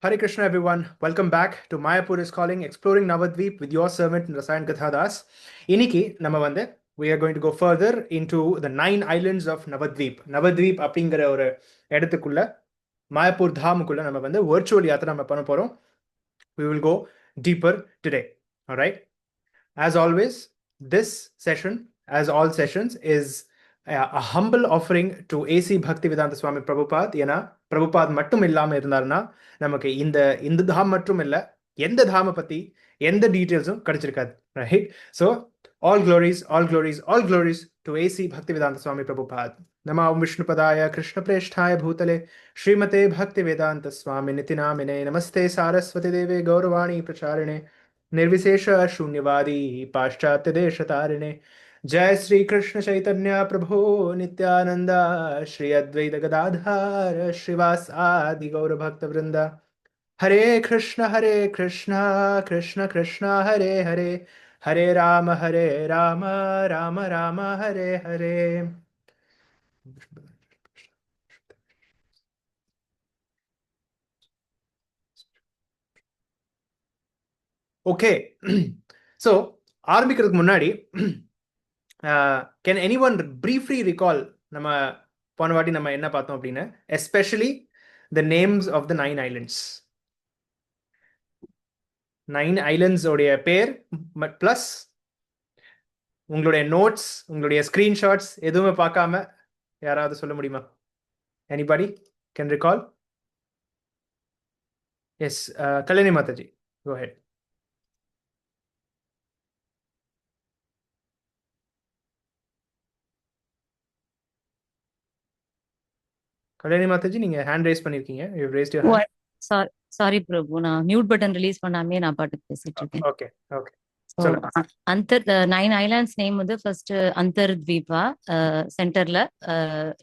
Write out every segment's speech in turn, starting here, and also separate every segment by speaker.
Speaker 1: Hare Krishna, everyone. Welcome back to Mayapur is Calling, Exploring Navadvip with your servant Rasayan Gathadas. Iniki, we are going to go further into the 9 islands of Navadvip. Navadvip அப்படிங்கிற ஒரு இடத்துக்குள்ள மாயப்பூர் தாமுக்குள்ள நம்ம வந்து virtual யாத்திரை நம்ம பண்ண போறோம். We will go deeper today. All right. As always, this session, as all sessions, is a humble offering to AC Bhaktivedanta Swami Prabhupada. ஏன்னா பிரபுபாத் மட்டும் இல்லாமல் இருந்தாருன்னா நமக்கு இந்த தாம் மட்டும் இல்லை எந்த தாமை பற்றி எந்த டீட்டெயில்ஸும் கிடைச்சிருக்காது. Right. So all glories, all glories, all glories to AC Bhaktivedanta Swami Prabhupada. Nama Om Vishnupadaya Krishna Preshthaya Bhutale Srimate Bhaktivedanta Swami Nitinamine Namaste Saraswati Deve Gauravani Pracharine Nirvisesha Shunyavadi Paschatya Deshatarine Jai Sri Krishna Chaitanya Prabhu Nityananda Shri Advaita Gadadhar Shrivas Adi Gaura Bhakta Vrinda Hare Krishna Krishna Krishna Hare Hare Hare Rama Rama Rama Hare Hare. Okay. So ஆரம்பிக்கிறதுக்கு முன்னாடி can anyone briefly recall நம்ம போன வாட்டி நம்ம என்ன பார்த்தோம் அப்படின்னு, especially the names of the 9 islands. 9 islands உடைய பேர் பிளஸ் உங்களுடைய நோட்ஸ், உங்களுடைய ஸ்கிரீன்ஷாட்ஸ் எதுவுமே பார்க்காம யாராவது சொல்ல முடியுமா? Anybody can recall? Yes, Kalani Mataji, go ahead. Kalyani Mataji, நீங்க ஹேண்ட் ரைஸ் பண்ணிருக்கீங்க. You raised your hand.
Speaker 2: Sorry Prabhu, நான் மியூட் பட்டன் ரிலீஸ் பண்ணாமே நான் பாட்டுக்கு பேசிட்டு இருக்கேன்.
Speaker 1: Okay okay.
Speaker 2: அந்தர் 9 ஐலாண்ட்ஸ் நேம் வந்து ஃபர்ஸ்ட் அந்தர்த்வீபா. சென்டர்ல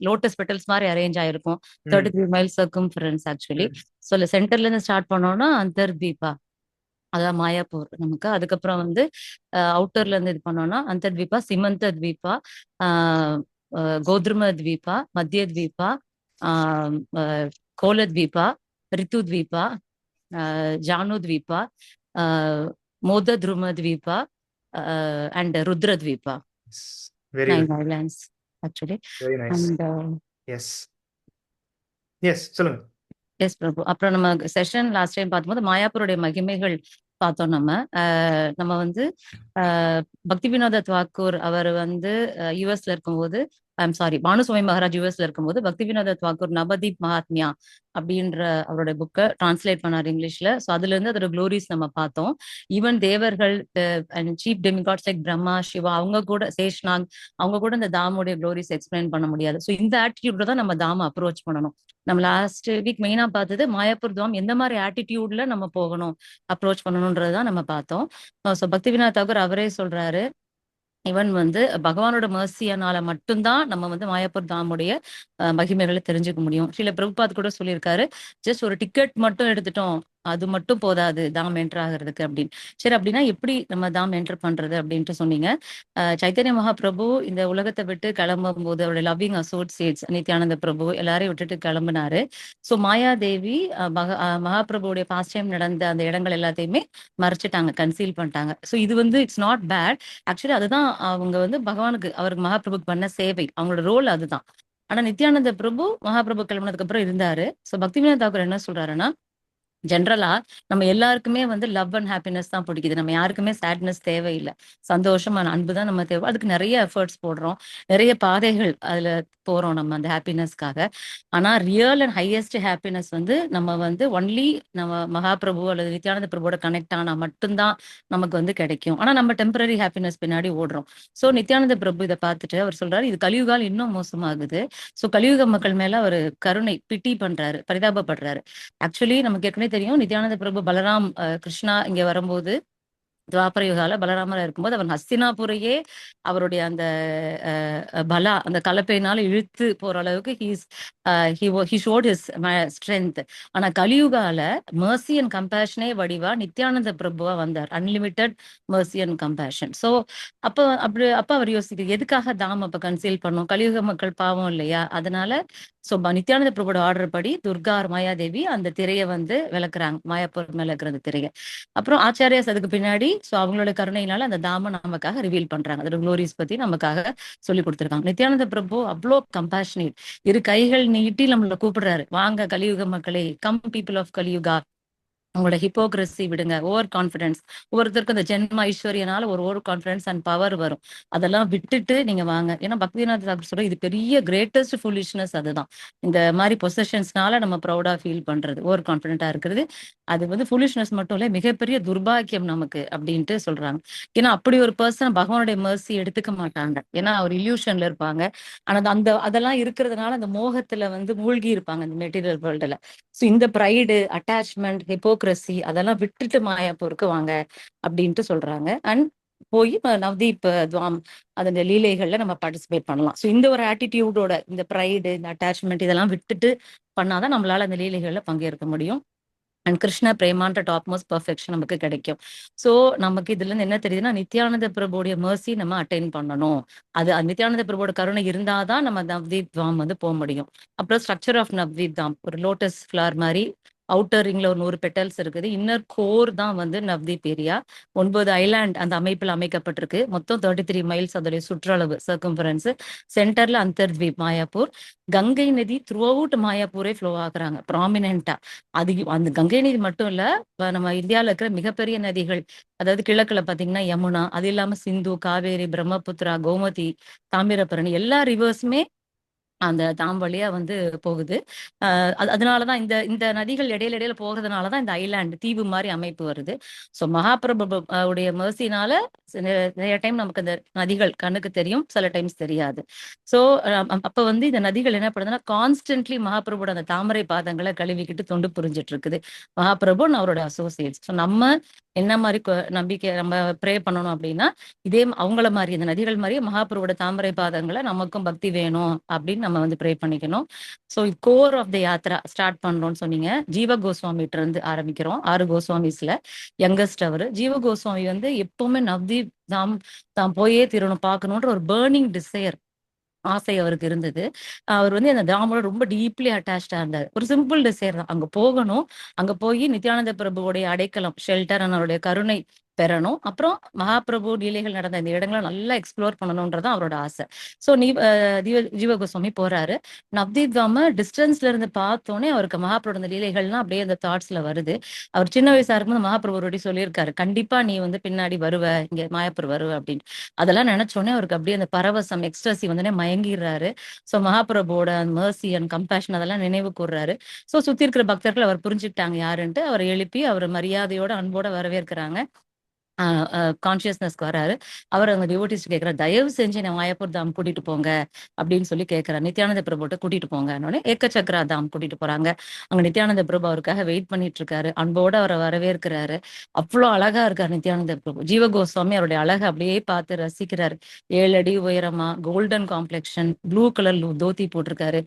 Speaker 2: லோட்டஸ் பெட்டல்ஸ் மாதிரி அரேஞ்ச் ஆயிருக்கும். 33 மைல் சர்க்கம்ஃபரன்ஸ் ஆக்சுவலி. ஸோ சென்டர்ல இருந்து ஸ்டார்ட் பண்ணோம்னா அந்தர்த்வீபா, அதான் மாயாப்பூர் நமக்கு. அதுக்கப்புறம் வந்து அவுட்டர்ல இருந்து இது பண்ணோம்னா அந்தர்த்வீபா, சிமந்தத்வீபா, கோத்ருமத்வீபா, மத்தியத்வீபா, கோலத்வீபா, ரித்துத்வீபா, ஜானுத்வீபா, மோதத்ரும த்வீபா and ருத்ரத்வீபா. 9 islands actually.
Speaker 1: Very nice. And yes சொல்லுங்க.
Speaker 2: எஸ் பிரபு. அப்புறம் நம்ம செஷன் லாஸ்ட் டைம் பார்க்கும்போது மாயாப்பூருடைய மகிமைகள் பார்த்தோம். நம்ம வந்து பக்தி வினோத தாக்கூர் அவர் வந்து யூஎஸ்ல இருக்கும்போது, பானுசுவாமி மகாராஜ் யூஎஸ்ல இருக்கும்போது பக்தி வினோத தாக்கூர் நவதீப் மகாத்மியா அப்படின்ற அவருடைய புக்கை டிரான்ஸ்லேட் பண்ணார் இங்கிலீஷ்ல. ஸோ அதுல இருந்து அதோட க்ளோரிஸ் நம்ம பார்த்தோம். ஈவன் தேவர்கள் and chief demigods like Brahma, Shiva, அவங்க கூட சேஷ்நாக், அவங்க கூட இந்த தாமுடைய க்ளோரிஸ் எக்ஸ்பிளைன் பண்ண முடியாது. ஸோ இந்த ஆட்டிடியூட்ல தான் நம்ம தாம அப்ரோச் பண்ணணும். நம்ம லாஸ்ட் வீக் மெயினா பார்த்தது மாயாப்பூர் தாம் எந்த மாதிரி ஆட்டிடியூட்ல நம்ம போகணும், அப்ரோச் பண்ணணும்ன்றதுதான் நம்ம பார்த்தோம். ஸோ பக்தி வினோத் தாக்கூர் அவரே சொல்றாரு, இவன் வந்து பகவானோட மர்சியனால மட்டும்தான் நம்ம வந்து மாயாப்பூர் தாமுடைய மகிமைகளை தெரிஞ்சுக்க முடியும். ஸ்ரீல பிரபுபாத் கூட சொல்லியிருக்காரு, ஜஸ்ட் ஒரு டிக்கெட் மட்டும் எடுத்துட்டோம், அது மட்டும் போதாது தாம் என்டர் ஆகிறதுக்கு அப்படின்னு. சரி, அப்படின்னா எப்படி நம்ம தாம் என்டர் பண்றது அப்படின்ட்டு சொன்னீங்க. சைத்தன்ய மகாபிரபு இந்த உலகத்தை விட்டு கிளம்பும் போது அவருடைய லவ்விங் அசோசியேட்ஸ் நித்யானந்த பிரபு எல்லாரையும் விட்டுட்டு கிளம்பினாரு. ஸோ மாயாதேவி மகாபிரபுடைய பாஸ்ட் டைம் நடந்த அந்த இடங்கள் எல்லாத்தையுமே மறைச்சிட்டாங்க, கன்சீல் பண்ணிட்டாங்க. ஸோ இது வந்து இட்ஸ் நாட் பேட் ஆக்சுவலி. அதுதான் அவங்க வந்து பகவானுக்கு, அவருக்கு மகாபிரபுக்கு பண்ண சேவை, அவங்களோட ரோல் அதுதான். ஆனா நித்யானந்த பிரபு மகாபிரபு கிளம்பினதுக்கு அப்புறம் இருந்தாரு. ஸோ பக்தி வினோத் தாக்கூர் என்ன சொல்றாருன்னா, ஜென்ரலா நம்ம எல்லாருக்குமே வந்து லவ் அண்ட் ஹாப்பினஸ் தான் பிடிக்குது. நம்ம யாருக்குமே சேட்னஸ் தேவையில்லை, சந்தோஷமான அன்பு தான் நம்ம தேவை. அதுக்கு நிறைய எஃபர்ட்ஸ் போடுறோம், நிறைய பாதைகள் அதுல போறோம் நம்ம அந்த ஹாப்பினஸ்க்காக. ஆனா ரியல் அண்ட் ஹையஸ்ட் ஹாப்பினஸ் வந்து நம்ம வந்து ஒன்லி நம்ம மகாபிரபு அல்லது நித்யானந்த பிரபுவோட கனெக்ட் ஆனா மட்டும்தான் நமக்கு வந்து கிடைக்கும். ஆனா நம்ம டெம்பரரி ஹாப்பினஸ் பின்னாடி ஓடுறோம். ஸோ நித்யானந்த பிரபு இதை பார்த்துட்டு அவர் சொல்றாரு, இது கலியுகால் இன்னும் மோசமாகுது. ஸோ கலியுக மக்கள் மேல அவர் கருணை, பிட்டி பண்றாரு, பரிதாபப்படுறாரு. ஆக்சுவலி நமக்கு ஏற்கனவே தெரியும், நித்யானந்த பிரபு பலராம் கிருஷ்ணா இங்க வரும்போது துவாபர யுகால பலராமரா இருக்கும்போது அவன் ஹஸ்தினாபுரையே அவருடைய அந்த பலா அந்த கலப்பையினால இழுத்து போற அளவுக்கு he showed his strength. ஆனா கலியுகால mercy and compassion வடிவா நித்யானந்த பிரபுவா வந்தார், unlimited mercy and compassion. So அப்ப அவர் யோசிக்கிறார், எதுக்காக தாம் அப்ப கன்சீல் பண்ணும், கலியுக மக்கள் பாவம் இல்லையா? அதனால ஸோ நித்யானந்த பிரபுவோட ஆர்டர் படி துர்கா மாயாதேவி அந்த திரையை வந்து விளக்குறாங்க, மாயாப்பூர் மேல இருக்கிற அந்த திரையை. அப்புறம் ஆச்சாரியாஸ் அதுக்கு பின்னாடி ஸோ அவங்களோட கருணையினால அந்த தாம நமக்காக ரிவீல் பண்றாங்க, அதோட க்ளோரிஸ் பத்தி நமக்காக சொல்லி கொடுத்துருக்காங்க. நித்யானந்த பிரபு அவ்வளோ கம்பேஷனேட், இரு கைகள் நீட்டி நம்மளை கூப்பிடுறாரு, வாங்க கலியுக மக்களே, கம் பீப்புள் ஆஃப் கலியுகா, உங்களோட ஹிப்போக்ரஸி விடுங்க, ஓவர் கான்ஃபிடன்ஸ். ஒவ்வொருத்தருக்கும் அந்த ஜென்ம ஐஸ்வர்யனால ஒரு ஓவர் கான்ஃபிடன்ஸ் அண்ட் பவர் வரும், அதெல்லாம் விட்டுட்டு நீங்க வாங்க. ஏன்னா பக்திநாத் தாக்கூர் சொல்ற இது பெரிய கிரேட்டஸ்ட் ஃபுல்லிஷ்னஸ், அதுதான் இந்த மாதிரி பொசஷன்ஸ்னால நம்ம ப்ரௌடா ஃபீல் பண்றது, ஓவர் கான்ஃபிடென்ட்டா இருக்கிறது. அது வந்து ஃபுல்லிஷ்னஸ் மட்டும் இல்லை, மிகப்பெரிய துர்பாக்கியம் நமக்கு அப்படின்ட்டு சொல்றாங்க. ஏன்னா அப்படி ஒரு பர்சன் பகவானுடைய மர்சி எடுத்துக்க மாட்டாங்க, ஏன்னா அவர் இல்யூஷன்ல இருப்பாங்க. ஆனா அதெல்லாம் இருக்கிறதுனால அந்த மோகத்துல வந்து மூழ்கி இருப்பாங்க இந்த மெட்டீரியல் வேர்ல்டுல. ஸோ இந்த ப்ரைடு, அட்டாச்மெண்ட், ஹிப்போக்ரஸி அதெல்லாம் விட்டுட்டு மாயாப்பூருக்கு வாங்க அப்படின்ட்டு சொல்றாங்க. அண்ட் போய் நவ்தீப் துவாம் அதோட லீலைகள்ல நம்ம பார்ட்டிசிபேட் பண்ணலாம். ஸோ இந்த ஒரு ஆட்டிடியூடோட இந்த ப்ரைடு, இந்த அட்டாச்மெண்ட் இதெல்லாம் விட்டுட்டு பண்ணாதான் நம்மளால அந்த லீலைகள்ல பங்கேற்க முடியும். அண்ட் கிருஷ்ண பிரேமான்ற டாப் மோஸ்ட் பர்ஃபெக்ஷன் நமக்கு கிடைக்கும். ஸோ நமக்கு இதுல இருந்து என்ன தெரியுதுன்னா, நித்யானந்த பிரபுடைய மர்சி நம்ம அட்டைன் பண்ணணும். அது நித்யானந்த பிரபுவோட கருணை இருந்தாதான் நம்ம நவ்தீப் தாம் வந்து போக முடியும். அப்புறம் ஸ்ட்ரக்சர் ஆஃப் நவ்தீப் தாம் ஒரு லோட்டஸ் ஃபிளவர் மாதிரி, அவுட்டர் ரிங்ல ஒரு 100 பெட்டல்ஸ் இருக்குது, இன்னர் கோர் தான் வந்து நவ்தீப் ஏரியா. 9 ஐலாண்ட் அந்த அமைப்பில் அமைக்கப்பட்டிருக்கு, மொத்தம் 33 மைல்ஸ் அதோடைய சுற்றளவு சர்க்கம்ஃபரன்ஸ். சென்டர்ல அந்தர்த்வீப் மாயாப்பூர், கங்கை நதி த்ரூ அவுட் மாயாப்பூரே ஃப்ளோ ஆகுறாங்க ப்ராமினென்ட்டா. அது அந்த கங்கை நதி மட்டும் இல்ல, நம்ம இந்தியாவில் இருக்கிற மிகப்பெரிய நதிகள், அதாவது கிழக்குல பாத்தீங்கன்னா யமுனா, அது இல்லாம சிந்து, காவேரி, பிரம்மபுத்திரா, கோமதி, தாமிரபரணி எல்லா ரிவர்ஸுமே அந்த தாம் வழியா வந்து போகுது. அதனாலதான் இந்த இந்த நதிகள் இடையில இடையில போகிறதுனாலதான் இந்த ஐலாண்ட் தீவு மாதிரி அமைப்பு வருது. ஸோ மகாபிரபு உடைய மர்சினால நிறைய டைம் நமக்கு அந்த நதிகள் கண்ணுக்கு தெரியும், சில டைம்ஸ் தெரியாது. ஸோ அப்ப வந்து இந்த நதிகள் என்ன பண்ணுதுன்னா கான்ஸ்டன்ட்லி மகாபிரபுவோட அந்த தாமரை பாதங்களை கழுவிக்கிட்டு தொண்டு புரிஞ்சிட்டு இருக்குது, மகாபிரபு அவரோட அசோசியேட்ஸ். ஸோ நம்ம என்ன மாதிரி நம்பிக்கை நம்ம ப்ரே பண்ணணும் அப்படின்னா, இதே அவங்கள மாதிரி இந்த நதிகள் மாதிரியே மகாபிரபுவோட தாமரை பாதங்களை நமக்கும் பக்தி வேணும் அப்படின்னு நம்ம வந்து ப்ரே பண்ணிக்கணும். So core of the yatra start பண்றோம்னு சொன்னீங்க, ஜீவ கோஸ்வாமிட்ட இருந்து ஆரம்பிக்கிறோம். 6 கோஸ்வாமிஸ்ல யங்கஸ்ட் அவர். ஜீவ கோஸ்வாமி வந்து எப்பவுமே நவ்தீப் தாம் தான் போயே தீரணும், பார்க்கணுன்ற ஒரு பேர்னிங் டிசையர், ஆசை அவருக்கு இருந்தது. அவர் வந்து அந்த தாமோட ரொம்ப டீப்லி அட்டாச்சா இருந்தார். ஒரு சிம்பிள் டிசைர் தான், அங்க போகணும், அங்க போய் நித்யானந்த பிரபுவோடைய அடைக்கலம், ஷெல்டர், அவருடைய கருணை பெறணும். அப்புறம் மகாபிரபு லீலைகள் நடந்த இந்த இடங்களை நல்லா எக்ஸ்ப்ளோர் பண்ணணும்ன்றதான் அவரோட ஆசை. ஸோ ஜீவ கோஸ்வாமி போறாரு. நவ்தீப் தாம டிஸ்டன்ஸ்ல இருந்து பார்த்தோன்னே அவருக்கு மகாபிரபு அந்த லீலைகள்லாம் அப்படியே அந்த தாட்ஸ்ல வருது. அவர் சின்ன வயசா இருக்கும்போது மகாபிரபு சொல்லியிருக்காரு, கண்டிப்பா நீ வந்து பின்னாடி வருவ, இங்க மாயாப்பூர் வருவ அப்படின்னு. அதெல்லாம் நினைச்சோடனே அவருக்கு அப்படியே அந்த பரவசம், எக்ஸ்ட்ரசி வந்து மயங்கிடுறாரு. ஸோ மகாபிரபுவோட மர்சி அண்ட் கம்பேஷன் அதெல்லாம் நினைவு கூர்றாரு. ஸோ சுத்தி இருக்கிற பக்தர்கள் அவர் புரிஞ்சுக்கிட்டாங்க யாருன்ட்டு, அவரை எழுப்பி அவர் மரியாதையோட அன்போட வரவேற்கிறாங்க. கான்சியஸ்னஸ்க்கு வராரு. அவர் அவங்க டிவோட்டிஸ் கேட்கிறார், தயவு செஞ்சு நான் மாயாப்பூர் தாம் கூட்டிட்டு போங்க அப்படின்னு சொல்லி கேட்கிறார். நித்யானந்த பிரபுட்ட கூட்டிட்டு போங்க, ஏக்கச்சக்கரா தாம் கூட்டிட்டு போறாங்க. அங்க நித்யானந்த பிரபு அவருக்காக வெயிட் பண்ணிட்டு இருக்காரு, அன்போட அவரை வரவேற்கிறாரு. அவ்வளோ அழகா இருக்காரு நித்யானந்த பிரபு. ஜீவ கோஸ்வாமி அவருடைய அழகை அப்படியே பார்த்து ரசிக்கிறாரு. 7 அடி உயரமா, golden complexion, blue colour dhoti போட்டிருக்காரு,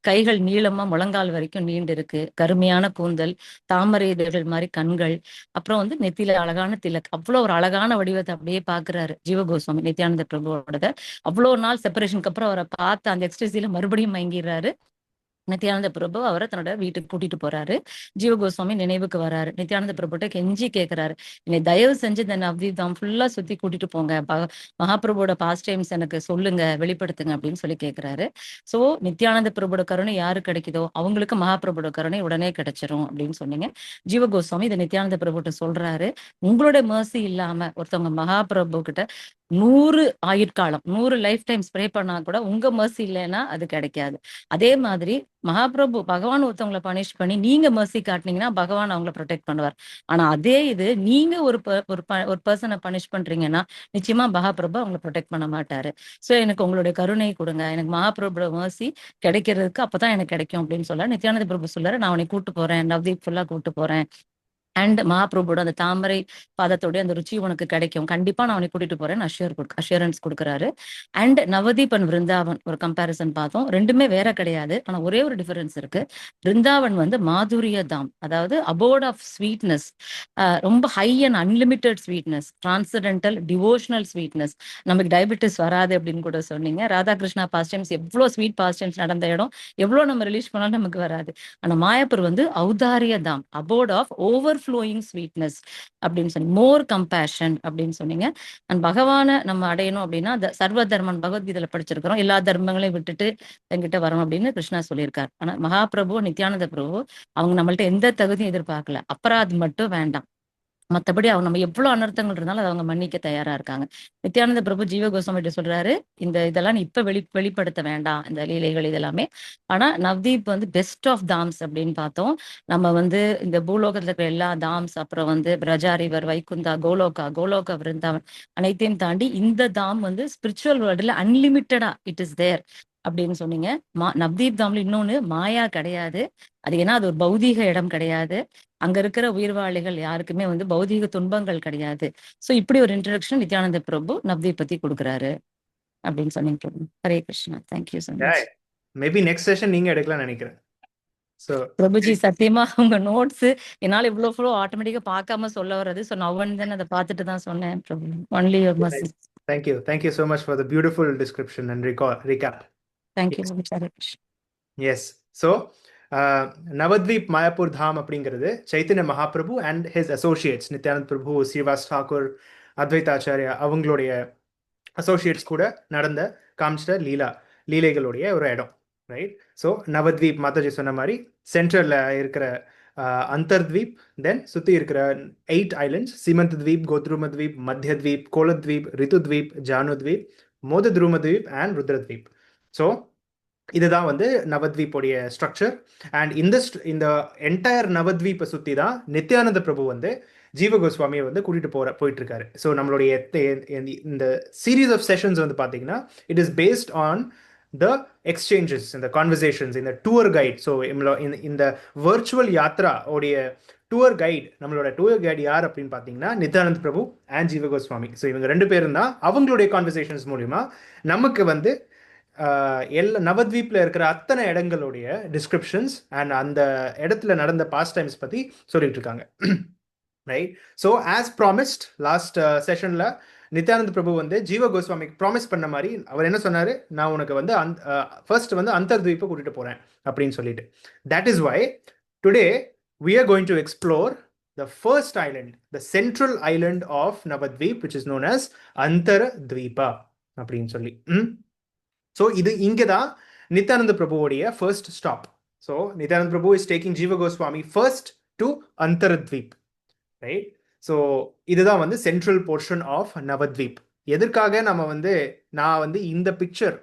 Speaker 2: கைகள் நீளமா முழங்கால் வரைக்கும் நீண்டு இருக்கு, கருமையான கூந்தல், தாமரை இதழ்கள் மாதிரி கண்கள், அப்புறம் வந்து நெத்தியில அழகான திலக், அவ்வளோ ஒரு அழகான வடிவத்தை அப்படியே பாக்குறாரு ஜீவ கோஸ்வாமி நித்யானந்த பிரபுவோட. அவ்வளோ நாள் செப்பரேஷனுக்கு அப்புறம் அவரை பார்த்து அந்த எக்ஸ்ட்ரஸில மறுபடியும் மயங்கிடுறாரு. நித்யானந்த பிரபு அவரை தன்னோட வீட்டுக்கு கூட்டிட்டு போறாரு. ஜீவ கோஸ்வாமி நினைவுக்கு வராரு. நித்யானந்த பிரபுட்ட கெஞ்சி கேட்கிறாரு, என்னை தயவு செஞ்சு இந்த நவ்தீப் தாம் ஃபுல்லா சுத்தி கூட்டிட்டு போங்க, மகாபிரபுவோட பாஸ்ட் டைம்ஸ் எனக்கு சொல்லுங்க, வெளிப்படுத்துங்க அப்படின்னு சொல்லி கேட்கிறாரு. சோ நித்யானந்த பிரபுவோட கருணை யாரு கிடைக்குதோ அவங்களுக்கு மகாபிரபுவோட கருணை உடனே கிடைச்சிரும் அப்படின்னு சொன்னீங்க. ஜீவ கோஸ்வாமி இதை நித்யானந்த பிரபுட்ட சொல்றாரு, உங்களோட மர்சி இல்லாம ஒருத்தவங்க மகாபிரபு கிட்ட 100 ஆயுட்காலம், 100 லைஃப் டைம் ஸ்ப்ரே பண்ணா கூட உங்க மர்சி இல்லைன்னா அது கிடைக்காது. அதே மாதிரி மகாபிரபு பகவான் ஒருத்தவங்களை பனிஷ் பண்ணி நீங்க மர்சி காட்டினீங்கன்னா பகவான் அவங்களை ப்ரொடெக்ட் பண்ணுவார். ஆனா அதே இது நீங்க ஒரு பர்சனை பனிஷ் பண்றீங்கன்னா நிச்சயமா மகாபிரபு அவங்களை ப்ரொடெக்ட் பண்ண மாட்டாரு. சோ எனக்கு உங்களுடைய கருணை கொடுங்க, எனக்கு மகாபிரபு மர்சி கிடைக்கிறதுக்கு அப்பதான் எனக்கு கிடைக்கும் அப்படின்னு சொல்ல நித்யானந்த பிரபு சொல்றாரு, நான் உன்னை கூட்டு போறேன், நவ்தீப் ஃபுல்லா கூட்டு போறேன், அண்ட் மகாபிரபுவோட அந்த தாமரை பாதத்தோட அந்த ருச்சி உனக்கு கிடைக்கும், கண்டிப்பா நான் உன்னை கூட்டிட்டு போறேன் அஷூரன்ஸ் கொடுக்குறாரு. அண்ட் நவதீப் அண்ட் விருந்தாவன் ஒரு கம்பேரிசன் பார்த்தோம், ரெண்டுமே வேற கிடையாது, ஆனா ஒரே ஒரு டிஃபரன்ஸ் இருக்கு. விருந்தாவன் வந்து மாதுரிய தாம், அதாவது அபோர்ட் ஆஃப் ஸ்வீட்னஸ், ரொம்ப high and unlimited sweetness, transcendental devotional sweetness. நமக்கு டயபெட்டிஸ் வராது அப்படின்னு கூட சொன்னீங்க. ராதாகிருஷ்ணா பாஸ்ட் டைம்ஸ் எவ்வளோ ஸ்வீட் பாஸ்ட் டைம்ஸ் நடந்த இடம், எவ்வளோ நம்ம ரிலீஸ் பண்ணாலும் நமக்கு வராது. ஆனா மாயாப்பூர் வந்து ஔதாரிய தாம், அபோர்ட் ஆஃப் ஓவர்ஃப்ளோயிங் ஸ்வீட்னஸ் அப்படின்னு சொன்னீங்க, மோர் கம்பேஷன் அப்படின்னு சொன்னீங்க. அண்ட் பகவானை நம்ம அடையணும் அப்படின்னா சர்வ தர்மன் பகவத்கீதையில படிச்சிருக்கிறோம், எல்லா தர்மங்களையும் விட்டுட்டு என்கிட்ட வரணும் அப்படின்னு கிருஷ்ணா சொல்லியிருக்காரு. ஆனா மகாபிரபு நித்யானந்த பிரபு அவங்க நம்மள்ட்ட எந்த தகுதியும் எதிர்பார்க்கல, அபராதம் மட்டும் வேண்டாம், மத்தபடி அவங்க நம்ம எவ்வளவு அனர்த்தங்கள் இருந்தாலும் அதை அவங்க மன்னிக்க தயாரா இருக்காங்க. நித்யானந்த பிரபு ஜீவ கோஸ்வாமிகிட்ட சொல்றாரு, இதெல்லாம் நீ இப்ப வெளிப்படுத்த வேண்டாம், இந்த லீலைகள் இதெல்லாமே. ஆனா நவ்தீப் வந்து பெஸ்ட் ஆஃப் தாம்ஸ் அப்படின்னு பார்த்தோம். நம்ம வந்து இந்த பூலோகத்துல இருக்கிற எல்லா தாம்ஸ், அப்புறம் வந்து பிரஜா ரிவர், வைகுந்தா, கோலோகா விருந்தாவன் அனைத்தையும் தாண்டி இந்த தாம் வந்து ஸ்பிரிச்சுவல் வேர்ல்டுல அன்லிமிட்டடா இட் இஸ் தேர் அப்படின்னு சொன்னீங்க. நவ்தீப் தாம்ல இன்னொன்னு மாயா கிடையாது, அது ஏன்னா அது ஒரு பௌதீக இடம் கிடையாது, அங்க இருக்கிற உயிர்வாளிகள் யாருக்குமே வந்து பௌதீக துன்பங்கள் கிடையாது. சோ இப்படி ஒரு இன்ட்ரடக்ஷன் நித்யானந்த பிரபு நவ்தீப் பத்தி கொடுக்குறாரு அப்படின்னு சொன்னீங்க Prabhu. Hare Krishna, thank you so much.
Speaker 1: Maybe next session நீங்க எடுக்கலாம்னு நினைக்கிறேன். ஸோ
Speaker 2: பிரபுஜி சத்தியமா உங்க நோட்ஸ் என்னால இவ்வளவு ஃபுல்லோ ஆட்டோமேட்டிக்கா பார்க்காம சொல்ல வர்றது, ஸோ நான் தான் அதை பார்த்துட்டு தான் சொன்னேன் Prabhu. Only your mercy.
Speaker 1: Thank you so much for the beautiful description and recap.
Speaker 2: Thank you Hare Krishna.
Speaker 1: Yes. So Navadvip Mayapur Dham அப்படிங்கிறது Chaitanya Mahaprabhu and his associates Nityanand Prabhu, Srivas Thakur, Advaitacharya அவங்களுடைய அசோசியேட்ஸ் கூட நடந்த காமிச்சிட்ட லீலைகளுடைய ஒரு இடம், ரைட்? ஸோ நவத்வீப் மாதாஜி சொன்ன மாதிரி சென்ட்ரலில் இருக்கிற அந்தர்த்வீப், தென் சுற்றி இருக்கிற 8 ஐலண்ட்ஸ், சீமந்த் த்வீப், கோத்ருமத்வீப், மத்தியத்வீப், கோலத்வீப், ரித்துத்வீப், ஜானுத்வீப், மோதத்ருமத்வீப் அண்ட் ருத்ரத்வீப். ஸோ இதுதான் வந்து நவத்வீப்போடைய ஸ்ட்ரக்சர். அண்ட் இந்த என்டையர் நவத்வீப்பை சுற்றி தான் நித்யானந்த பிரபு வந்து ஜீவ கோஸ்வாமியை வந்து கூட்டிகிட்டு போயிட்டு இருக்காரு. ஸோ நம்மளுடைய இந்த சீரீஸ் ஆஃப் செஷன்ஸ் வந்து பார்த்தீங்கன்னா it is based on the exchanges, இந்த கான்வர்சேஷன்ஸ், இந்த டூர் கைட். ஸோ இந்த வர்ச்சுவல் யாத்ரா உடைய டூர் கைட், நம்மளோட டூர் கைட் யார் அப்படின்னு பார்த்தீங்கன்னா நித்யானந்த் பிரபு அண்ட் ஜீவ கோஸ்வாமி. ஸோ இவங்க 2 பேரும் தான் அவங்களுடைய கான்வர்சேஷன்ஸ் மூலிமா நமக்கு வந்து நவத்வீப்ல இருக்கிற அத்தனை இடங்களுடைய டிஸ்கிரிப்ஷன்ஸ் அண்ட் அந்த இடத்துல நடந்த பாஸ்ட் டைம்ஸ் பத்தி சொல்லிட்டு இருக்காங்க, right? So as promised last செஷன்ல நித்யானந்த பிரபு வந்து ஜீவ கோஸ்வாமிக்கு ப்ராமிஸ் பண்ண மாதிரி அவர் என்ன சொன்னாரு, நான் உனக்கு வந்து ஃபர்ஸ்ட் வந்து அந்தர்த்வீப்பை கூட்டிட்டு போறேன் அப்படின்னு சொல்லிட்டு. That is why today we are going to explore the first island, the central island of Navadvip, which is known as Antardvipa அப்படின்னு சொல்லி. ஸோ இது இங்கே தான் நித்யானந்த பிரபுவோடைய first stop. So Nityananda Prabhu is taking Jiva Goswami first to Antardvip, right? So இதுதான் வந்து central portion of நவத்வீப். எதற்காக நான் வந்து இந்த picture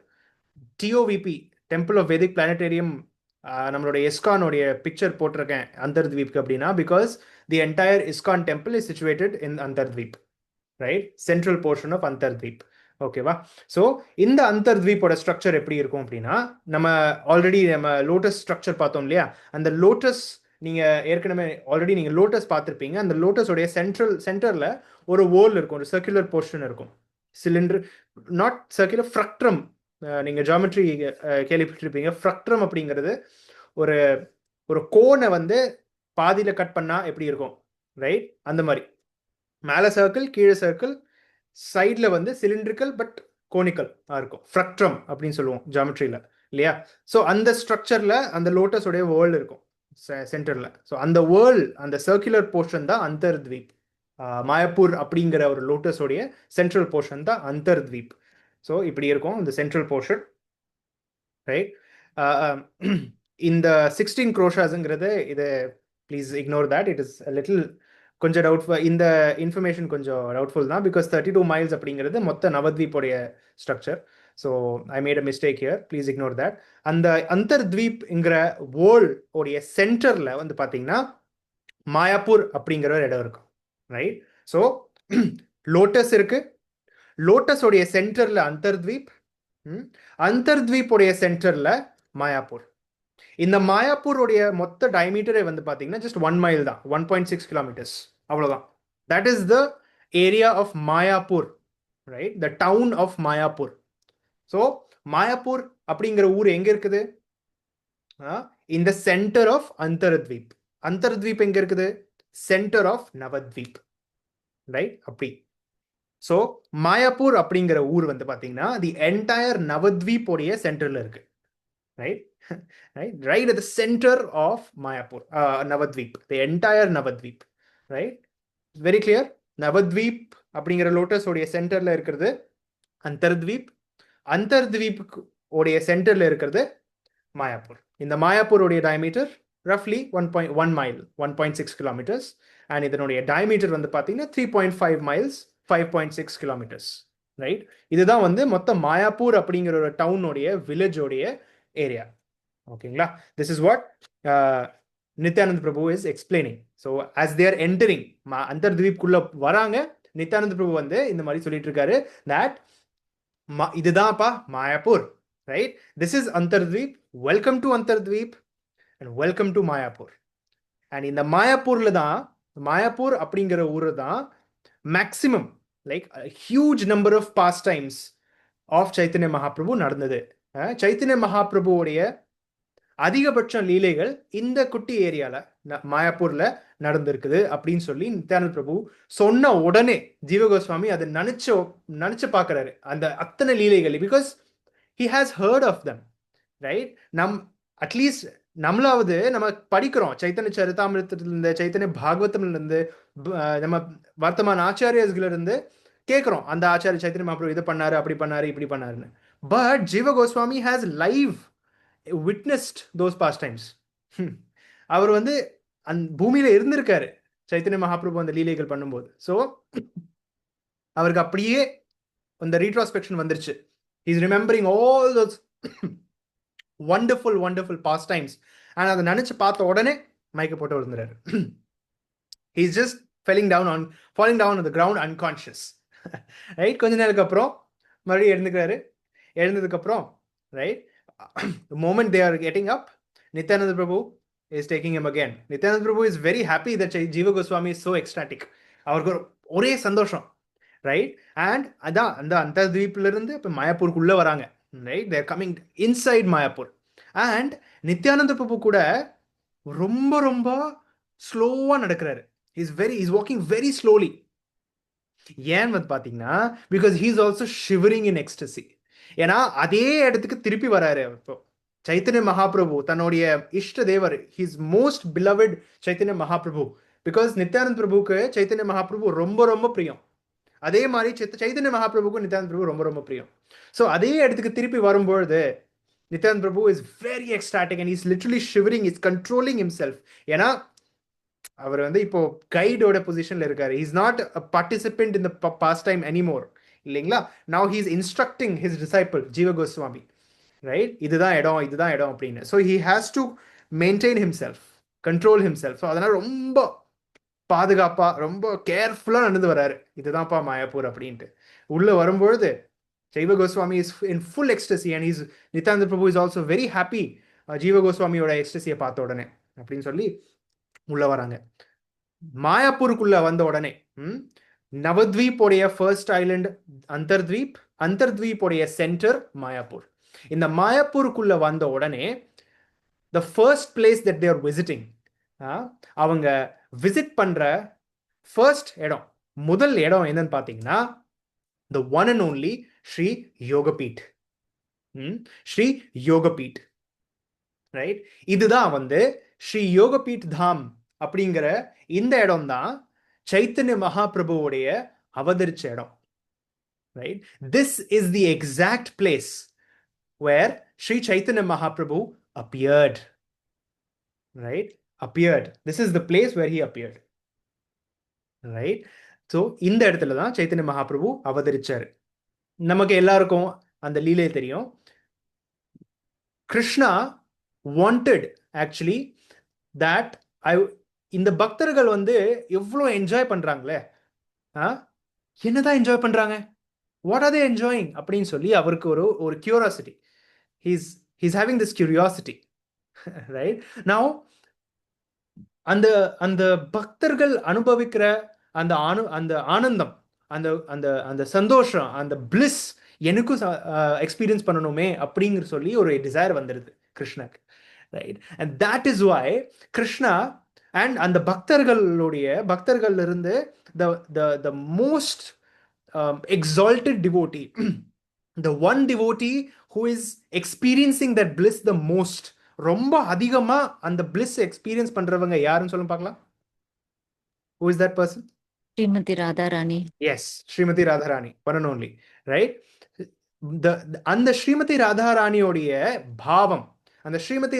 Speaker 1: TOVP, temple of Vedic planetarium, நம்மளுடைய எஸ்கானோடைய பிக்சர் போட்டிருக்கேன் அந்தர்த்வீப்க்கு அப்படின்னா, because the entire ISKCON temple is situated in Antardvip, right? Central portion of Antardvip. ஓகேவா? ஸோ இந்த அந்தர்த்வீப்போட ஸ்ட்ரக்சர் எப்படி இருக்கும் அப்படின்னா, நம்ம ஆல்ரெடி லோட்டஸ் ஸ்ட்ரக்சர் பார்த்தோம் இல்லையா? அந்த லோட்டஸ் ஏற்கனவே ஆல்ரெடி நீங்கள் லோட்டஸ் பார்த்துருப்பீங்க. அந்த லோட்டஸோடைய சென்டரில் ஒரு ஓல் இருக்கும், ஒரு சர்க்குலர் போர்ஷன் இருக்கும், சிலிண்டர், நாட் சர்க்குலர், ஃப்ரக்ட்ரம். நீங்கள் ஜாமெட்ரி கேள்விப்பட்டிருப்பீங்க. ஃப்ரக்ட்ரம் அப்படிங்கிறது ஒரு கோனை வந்து பாதியில் கட் பண்ணால் எப்படி இருக்கும், ரைட்? அந்த மாதிரி மேலே சர்க்கிள், கீழே சர்க்கிள், சைடில் வந்து சிலிண்ட்ரிக்கல் பட் கோனிக்கல் இருக்கும், ஃப்ரக்ட்ரம் அப்படின்னு சொல்லுவோம் ஜாமெட்ரியில், இல்லையா? ஸோ அந்த ஸ்ட்ரக்சரில் அந்த லோட்டஸோடைய வேர்ல்டு இருக்கும் சென்டரில். ஸோ அந்த வேர்ல்டு, அந்த சர்க்குலர் போர்ஷன் தான் அந்தர்த்வீப். மாயாப்பூர் அப்படிங்கிற ஒரு லோட்டஸோடைய சென்ட்ரல் போர்ஷன் தான் அந்தர்த்வீப். ஸோ இப்படி இருக்கும் இந்த சென்ட்ரல் போர்ஷன், ரைட்? இந்த 16 crores இது please ignore that, it is little கொஞ்சம் டவுட்ஃபுல். இந்த இன்ஃபர்மேஷன் கொஞ்சம் டவுட்ஃபுல் தான், பிகாஸ் 32 miles அப்படிங்கிறது மொத்த நவத்வீப்போடைய structure. So I made a mistake here, please ignore that. அந்த அந்தர்த்வீப்ங்கிற வேர்ல்ட் உடைய சென்டரில் வந்து பார்த்தீங்கன்னா மாயாப்பூர் அப்படிங்கிற ஒரு இடம் இருக்கும், ரைட்? ஸோ லோட்டஸ் இருக்கு, லோட்டஸோடைய சென்டரில் அந்தர்த்வீப், அந்தர்த்வீப்போடைய சென்டரில் மாயாப்பூர். இந்த மாயாப்பூருடைய மொத்த டயமீட்டரே வந்து பார்த்தீங்கன்னா ஜஸ்ட் 1 மைல் தான், 1.6 கிலோமீட்டர்ஸ், அவ்வளோதான். That is the area of Mayapur, right, the town of Mayapur. So Mayapur அப்படிங்கிற ஊர் எங்க இருக்குது? இந்த சென்டர் ஆஃப் அந்தர்த்வீப். அந்தர்த்வீப் எங்க இருக்குது? Center of Navadvip, right? அப்படி. ஸோ மாயாப்பூர் அப்படிங்கிற ஊர் வந்து பார்த்தீங்கன்னா தி என்டையர் நவத்வீப் உடைய சென்டர்ல இருக்கு, right? right at the center of Mayapur, Navadvip, the entire Navadvip, right? Very clear. Navadvip அப்படிங்கிற லோட்டஸ் உடைய சென்டர்ல இருக்கிறது அந்தர்த்வீப். அந்தர்த்வீப் உடைய சென்டர்ல இருக்கிறது மாயாப்பூர். இந்த மாயாப்பூர் உடைய டயமீட்டர் ரஃப்லி 1.1 மைல், 1.6 கிலோமீட்டர்ஸ். அண்ட் இதனுடைய டயமீட்டர் வந்து பார்த்தீங்கன்னா 3.5 மைல்ஸ், 5.6 கிலோமீட்டர்ஸ், ரைட்? இதுதான் வந்து மொத்த மாயாப்பூர் அப்படிங்கிற ஒரு டவுனுடைய வில்லேஜோடைய ஏரியா. ஓகேங்களா? This is what Nityanand Prabhu is explaining. So as they're entering அந்தர்த்வீப்குள்ள வராங்க, நித்யானந்த் பிரபு வந்து இந்த மாதிரி சொல்லிட்டு இருக்காரு தட் இதுதான்ப்பா Mayapur, right? This is Antardvip, welcome to Antardvip and welcome to Mayapur. And இந்த மாயாப்பூர்ல தான், மாயாப்பூர் அப்படிங்கிற ஊர் தான் maximum like huge number of pastimes of Chaitanya Mahaprabhu நடந்தது. சைத்தன்ய மகாபிரபுவோடைய அதிகபட்ச லீலைகள் இந்த குட்டி ஏரியால மாயாப்பூர்ல நடந்திருக்குது அப்படின்னு சொல்லி நித்யானந்த் பிரபு சொன்ன உடனே ஜீவ கோஸ்வாமி அதை நினைச்சு பார்க்கறாரு, அந்த அத்தனை லீலைகள். Because he has heard of them, right? At least நம்மளாவது நம்ம படிக்கிறோம் சைத்தன்ய சரிதாமிரத்திலிருந்து, சைத்தன்ய பாகவதம்ல இருந்து, நம்ம வர்த்தமான ஆச்சாரியர்கள இருந்து கேட்கிறோம், அந்த ஆச்சாரிய சைத்தன்ய மகாபிரபு இதை பண்ணாரு, அப்படி பண்ணாரு, இப்படி பண்ணாருன்னு. பட் ஜீவ Goswami has live witnessed those pastimes. அவர் வந்து பூமியில இருந்திருக்காரு சைத்தன்ய மகாபிரபு அந்த லீலைகள் பண்ணும்போது. ஸோ அவருக்கு அப்படியே அந்த ரீட்ராஸ்பெக்ஷன் வந்துருச்சு. Is remembering all those wonderful wonderful pastimes. And அதை நினைச்சு பார்த்த உடனே மயக்க போட்டு விழுந்துறாரு. He's just falling down on the ground unconscious, right? கொஞ்ச நேரத்துக்கு அப்புறம் மறுபடியும் எழுந்துக்கிறாரு. எழுந்ததுக்கு அப்புறம், right, the moment they are getting up, Nityananda Prabhu is taking him again. Nityananda Prabhu is very happy that Jiva Goswami is so ecstatic. அவருக்கு ஒரே சந்தோஷம், ரைட்? அண்ட் அதான் அந்த அந்தர்த்வீப்ல இருந்து இப்போ மாயாப்பூருக்குள்ள வராங்க, right? They're coming inside Mayapur. And Nityananda Prabhu கூட ரொம்ப ரொம்ப ஸ்லோவா நடக்கிறாரு. Is walking very slowly. ஏன் வந்து பார்த்தீங்கன்னா because he is also shivering in ecstasy. ஏன்னா அதே இடத்துக்கு திருப்பி வராரு. இப்போ சைத்தன்ய மகாபிரபு தன்னுடைய இஷ்ட தேவர், his most beloved Chaitanya Mahaprabhu. Because Nityanand பிரபுக்கு சைத்தன்ய மகாபிரபு ரொம்ப ரொம்ப பிரியம். அதே மாதிரி சைத்தன்ய மகாபிரபுக்கும் நித்யானந்த் பிரபு ரொம்ப ரொம்ப பிரியம். ஸோ அதே இடத்துக்கு திருப்பி வரும்பொழுது Nityanand Prabhu is very ecstatic and is literally shivering, is controlling himself. ஏன்னா அவர் வந்து இப்போ கைடோட பொசிஷன்ல இருக்காரு. Is not a participant in the pastime anymore, இல்லைங்களா? Now he is instructing his disciple Jiva Goswami, right? இதுதான் இடம், இதுதான் இடம் அப்படின்னு. So he has to maintain himself, control himself. So அதனால ரொம்ப பாதுகாப்பா, ரொம்ப கேர்ஃபுல்லா நடந்து வராரு. இதுதான்ப்பா மாயாப்பூர் அப்படின்ட்டு. உள்ள வரும்பொழுது Jiva Goswami is in full ecstasy and is Nityananda Prabhu is also very happy Jiva கோஸ்வாமியோட எக்ஸ்டசியை பார்த்த உடனே அப்படின்னு சொல்லி உள்ள வராங்க. மாயாப்பூருக்குள்ள வந்த உடனே நவத்வீப் உடைய ஃபர்ஸ்ட் ஐலண்ட் அந்தர்த்வீப், அந்தர்த்வீப் உடைய சென்டர் மாயாப்பூர். இந்த மாயாப்பூருக்குள்ள வந்த உடனே the first place that they are visiting, அவங்க விசிட் பண்ற ஃபர்ஸ்ட் இடம், முதல் இடம் என்னன்னு பார்த்தீங்கன்னா the one and only Shri Yogapeeth. Shri Yogapeeth, right? இதுதான் வந்து ஸ்ரீ யோகபீட் தாம் அப்படிங்கிற இந்த இடம் தான் சைத்தன்ய மகாபிரபுவோடைய அவதரிச்ச இடம், right? This is the exact place where Shri Chaitanya Mahaprabhu appeared, right? Appeared. This is the place where he appeared, right? So இந்த இடத்துல தான் சைத்தன்ய மகாபிரபு அவதரிச்சாரு. நமக்கு எல்லாருக்கும் அந்த லீலை தெரியும். கிருஷ்ணா wanted actually that இந்த பக்தர்கள் வந்து எவ்வளோ என்ஜாய் பண்றாங்களே, என்னதான் என்ஜாய் பண்றாங்க, வாட் ஆர் தே என்ஜாயிங் அப்படின்னு சொல்லி அவருக்கு ஒரு curiosity. He's having this curiosity, right. Now அந்த அந்த பக்தர்கள் அனுபவிக்கிற அந்த அந்த ஆனந்தம், அந்த அந்த அந்த சந்தோஷம், அந்த பிளிஸ் எனக்கும் எக்ஸ்பீரியன்ஸ் பண்ணணுமே அப்படிங்கிற சொல்லி ஒரு டிசைர் வந்துடுது கிருஷ்ணாக்கு. Right. And that is why Krishna and அந்த பக்தர்கள் இருந்து the most exalted devotee, the one devotee who is experiencing that bliss the most, ரொம்ப அதிகமா அந்த bliss experience பண்றவங்க யாருன்னு சொல்லுங்க பார்க்கலாம். Who is that person?
Speaker 2: Srimathi Radharani.
Speaker 1: Yes, Srimathi Radharani, one and only, right? அந்த ஸ்ரீமதி ராதாராணியோடைய பாவம், அந்த ஸ்ரீமதி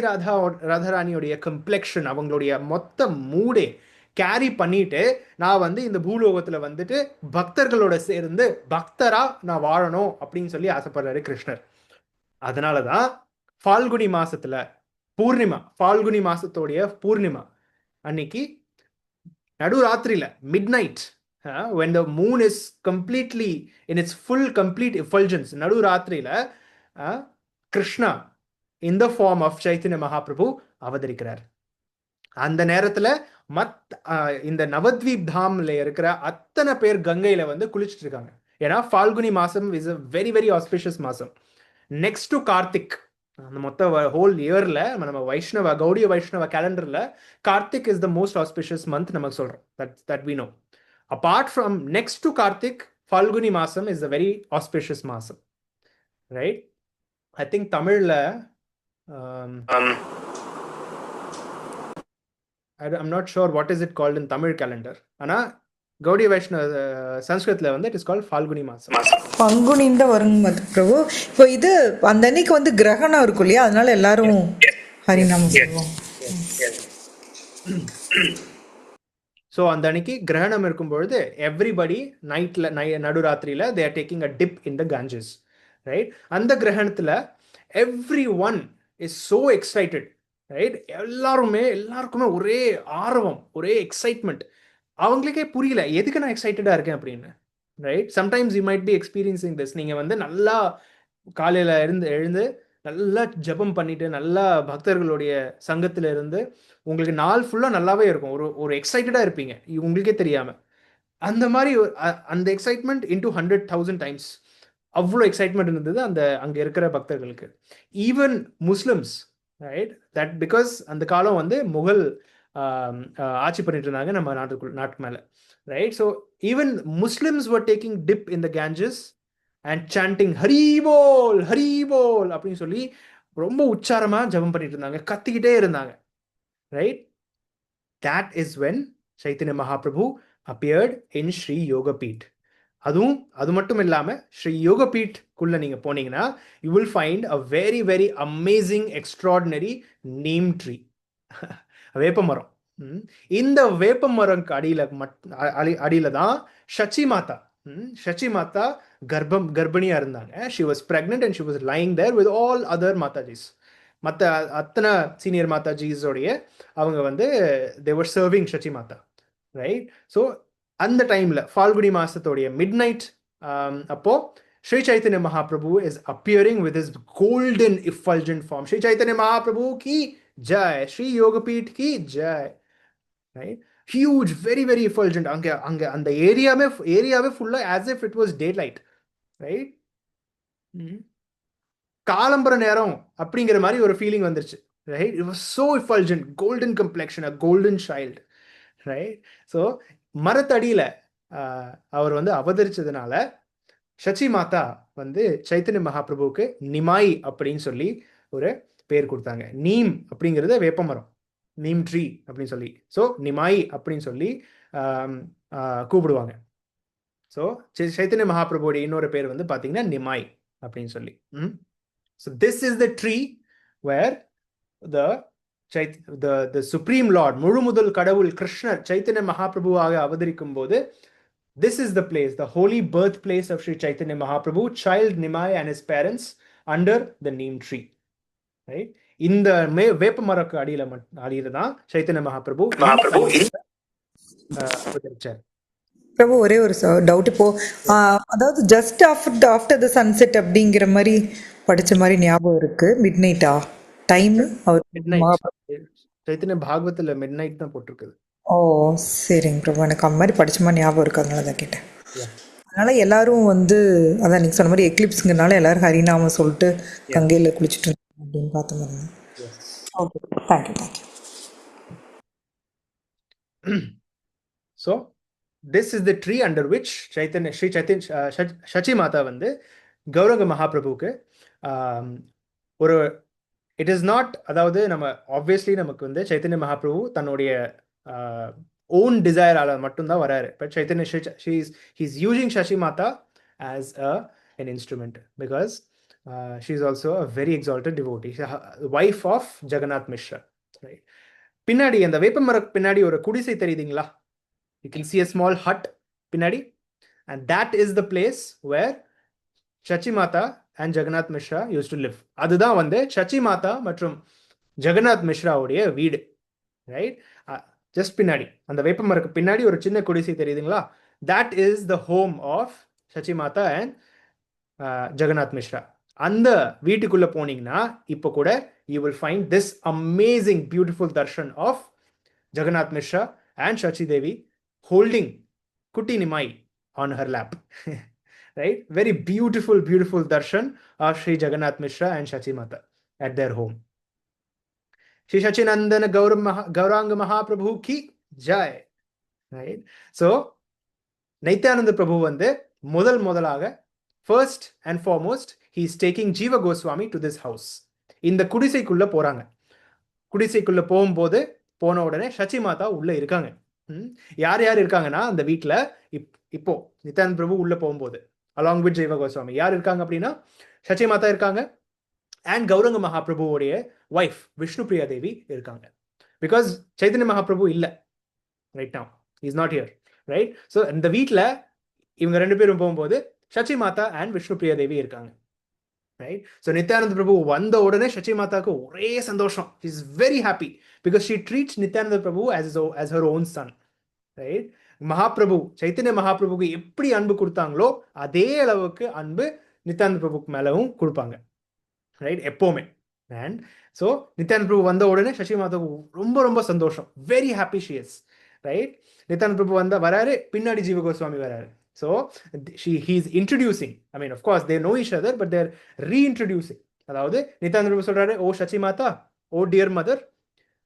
Speaker 1: ராதாராணியோடைய கம்ப்ளெக்ஷன், அவங்களுடைய மொத்த மூடே கேரி பண்ணிட்டு நான் வந்து இந்த பூலோகத்துல வந்துட்டு பக்தர்களோட சேர்ந்து பக்தரா நான் வாழணும் அப்படின்னு சொல்லி ஆசைப்படுறாரு கிருஷ்ணர். அதனாலதான் ஃபால்குனி மாசத்துல பூர்ணிமா, ஃபால்குனி மாசத்தோடைய பூர்ணிமா அன்னைக்கு நடுராத்திரியில midnight, when the moon is completely in its full complete effulgence, நடுராத்திரியில Krishna in the form of Chaitanya Mahaprabhu அவதரிக்கிறார். அந்த நேரத்துல இந்த நவத்வீப் தாம்ல இருக்கிற அத்தனை பேர் கங்கையில வந்து குளிச்சுட்டு இருக்காங்க. ஏன்னா ஃபால்குனி மாசம் is a very very auspicious மாசம். நெக்ஸ்ட் டு கார்த்திக், அந்த மொத்த ஹோல் இயர்ல நம்ம வைஷ்ணவ கௌடிய வைஷ்ணவ கேலண்டர்ல Kartik is the most auspicious month நமக்கு சொல்றோம். That we know. Apart from next to Kartik, Phalguni மாசம் இஸ் அ வெரி ஆஸ்பிஷியஸ் மாசம், ரைட்? ஐ திங்க் தமிழ்ல I'm not sure what is it called in Tamil calendar. ஆனா கௌடிய வைஷ்ணவ சன்ஸ்கிருத்ல வந்து இட் இஸ் கால்ட் ஃபால்குனி மாசம்.
Speaker 3: பங்குனின்னு தான் வருங்க பிரபு. இப்போ இது அந்த அன்னைக்கு வந்து கிரகணம் இருக்கும் இல்லையா, அதனால எல்லாரும் ஹரிநாமம் சொல்லுவோம்.
Speaker 1: ஸோ அந்த அன்னைக்கு கிரகணம் இருக்கும் பொழுது எவ்ரிபடி நைட்ல நடுராத்திரியில they are taking a dip in the Ganges, right? அந்த கிரகணத்துல everyone is so excited, right? எல்லாருக்குமே ஒரே ஆர்வம், ஒரே எக்ஸைட்மெண்ட். அவங்களுக்கே புரியல எதுக்கு நான் எக்ஸைட்டடா இருக்கேன் அப்படின்னு, right? Sometimes you might be experiencing this. நீங்க வந்து நல்லா காலையில எழுந்து நல்லா ஜபம் பண்ணிட்டு நல்லா பக்தர்களுடைய சங்கத்துல இருந்து உங்களுக்கு நாள் ஃபுல்லா நல்லாவே இருக்கும், ஒரு எக்ஸைட்டடா இருப்பீங்க உங்களுக்கே தெரியாம. அந்த மாதிரி அந்த எக்ஸைட்மெண்ட் இன்டூ 100,000 டைம்ஸ் அவ்வளோ எக்ஸைட்மெண்ட் இருந்தது அங்க இருக்கிற பக்தர்களுக்கு. Even Muslims, right? That because அந்த காலம் வந்து முகல் ஆட்சி பண்ணிட்டு இருந்தாங்க நம்ம நாட்டுக்கு மேல, right? So even Muslims were taking dip in the Ganges and chanting Haribol Haribol அப்படின்னு சொல்லி ரொம்ப உச்சாரமா ஜபம் பண்ணிட்டு இருந்தாங்க, கத்திக்கிட்டே இருந்தாங்க, right? That is when Chaitanya Mahaprabhu appeared in Sri Yogapeeth. அது மட்டும் இல்லாம ஸ்ரீ யோகபீட் குள்ள நீங்க போனீங்கன்னா you will find a very very amazing extraordinary neem tree, வேப்ப மரம். இந்த வேப்ப மரம்க்கு அடியில தான் ஷச்சி மாதா கர்ப்பிணியா இருந்தாங்க. she was pregnant and she was lying there with all other மாதாஜிஸ். மற்ற அத்தனை சீனியர் மாதாஜிஸோடைய அவங்க வந்து they were serving ஷச்சி Mata, right? So அந்த டைம்ல ஃபால்குனி மாசத்தோடைய மிட்நைட் அப்போ Shri Chaitanya Mahaprabhu is appearing with his golden effulgent form. Shri Chaitanya Mahaprabhu கி ஜெய், ஸ்ரீ யோகபீட் கி ஜெய், right? Huge, very very effulgent. அங்க அந்த ஏரியாவே ஃபுல்லா as if it was daylight, right? காலம்பர நேரம் அப்படிங்கிற மாதிரி ஒரு ஃபீலிங் வந்துருச்சு, right? It was so effulgent, golden complexion, a golden child, right? So மரத்தடியில அவர் வந்து அவதரிச்சதுனால ஷச்சி மாதா வந்து சைத்தன்ய மகாபிரபுவுக்கு நிமாய் அப்படின்னு சொல்லி ஒரு பேர் கொடுத்தாங்க. நீம் அப்படிங்கிறது வேப்பமரம், நீம் ட்ரீ அப்படின்னு சொல்லி. ஸோ நிமாய் அப்படின்னு சொல்லி கூப்பிடுவாங்க. ஸோ சைத்தன்ய மகாபிரபுவோட இன்னொரு பேர் வந்து பார்த்தீங்கன்னா நிமாய் அப்படின்னு சொல்லி. So this is the tree where the supreme lord, முழுமுதல் கடவுள் கிருஷ்ணர் சைத்தன்ய மகாபிரபுவாக அவதரிக்கும் போது this is the place, the holy birthplace of Sri Chaitanya Mahaprabhu, child Nimai and his parents under the neem tree, right? இந்த வேப்ப மரக்கு அடியில தான் சைத்தன்ய மகாபிரபு அவதரிச்சார்.
Speaker 3: பிரபு ஒரே ஒரு டவுட், இப்போ அதாவது ஜஸ்ட் ஆஃப்டர் த சன்செட் அப்படிங்கிற மாதிரி படிச்ச மாதிரி ஞாபகம் இருக்கு, மிட் நைட்டா? டைம் அவர்
Speaker 1: மிட்நைட். சைத்தன்ய பாகவத்துல மிட்நைட் தான் போட்டிருக்குது.
Speaker 3: ஓ சரிங்க பிரபு, எனக்கு அந்த மாதிரி படிச்சமா ஞாபகம் இருக்கு, அதனால தான் கேட்டேன்.
Speaker 1: Yeah.
Speaker 3: அதனால எல்லாரும் வந்து அதான் நீங்கள் சொன்ன மாதிரி எக்லிப்ஸுங்கனால எல்லாரும் ஹரிநாமம் சொல்லிட்டு கங்கையில் குளிச்சுட்டு இருந்தாங்க அப்படின்னு பார்த்து பாருங்க.
Speaker 1: Yes.
Speaker 3: Okay, thank you thank you.
Speaker 1: So this is the tree under which Chaitanya Sri Chaitanya Shachi Mata வந்து கௌரங்க மகாபிரபுக்கு ஒரு இட் இஸ் நாட், அதாவது நம்ம ஆப்வியஸ்லி நமக்கு வந்து சைத்தன்ய மகாபிரபு தன்னுடைய ஓன் டிசைரால மட்டும்தான் வராரு. But Chaitanya he's using Shachi Mata as an instrument because she is also a very exalted devotee, wife of Jagannath Mishra. Right? பின்னாடி அந்த வேப்பமர பின்னாடி ஒரு குடிசை தெரியுதுங்களா? You can see a small hut பின்னாடி, and that is the place where Shachi Mata and Jagannath Mishra used to live. அதுதான் வந்து Shachi Mata மற்றும் ஜெகநாத் மிஸ்ராவுடைய வீடு. ரைட்? ஜஸ்ட் பின்னாடி அந்த வேப்பமரக்கு பின்னாடி ஒரு சின்ன குடிசை தெரியுதுங்களா? that is the home of Shachi Mata and Jagannath Mishra. அந்த வீட்டுக்குள்ள போனீங்கன்னா இப்போ கூட you will find this amazing beautiful darshan of Jagannath Mishra and Shachi Devi holding Kuti Nimai on her lap. Right? Very beautiful, beautiful darshan of Sri Jagannath Mishra and Shachi Mata at their home. Shri Shachinandana Gauranga Mahaprabhu ki jai. Right? So, Nityananda Prabhu வந்து முதலாக first and foremost he is taking Jiva Goswami to this house. இந்த குடிசைக்குள்ள போறாங்க. குடிசைக்குள்ள போகும்போது போன உடனே Shachi Mata உள்ள இருக்காங்க. யார் யார் இருக்காங்கன்னா அந்த வீட்டில் இப்போ நித்யானந்த பிரபு உள்ள போகும்போது along with Jiva Goswami யார் இருக்காங்க அப்படின்னா Shachi Mata இருக்காங்க and கௌரங்க மகாபிரபுவோடைய வைஃப் விஷ்ணுபிரியா தேவி இருக்காங்க. பிகாஸ் சைத்தன்ய மகாபிரபு இல்லை right now, he is not here, right? So இந்த வீட்டில் இவங்க ரெண்டு பேரும் போகும்போது Shachi Mata and விஷ்ணுபிரியா தேவி இருக்காங்க. Right? So Nityananda Prabhu வந்த உடனே Shachi Mataக்கு ஒரே சந்தோஷம். She is very happy because she treats Nityananda Prabhu as her own son. Right? Mahaprabhu Chaitanya மகாபிரபுக்கு எப்படி அன்பு கொடுத்தாங்களோ அதே அளவுக்கு அன்பு நித்யானந்த பிரபுக்கு மேலவும் கொடுப்பாங்க. ரைட்? எப்போவுமே. அண்ட் ஸோ நித்யானந்த பிரபு வந்த உடனே Shachi Mataக்கு ரொம்ப ரொம்ப சந்தோஷம். Very happy she is. Right? Nityananda Prabhu வராரு, பின்னாடி ஜீவ கோஸ்வாமி வராரு. So he's introducing, I mean of course they know each other but they're reintroducing. அதாவது நித்யானந்த பிரபு சொல்றாரு, ஓ Shachi Mata, oh dear mother,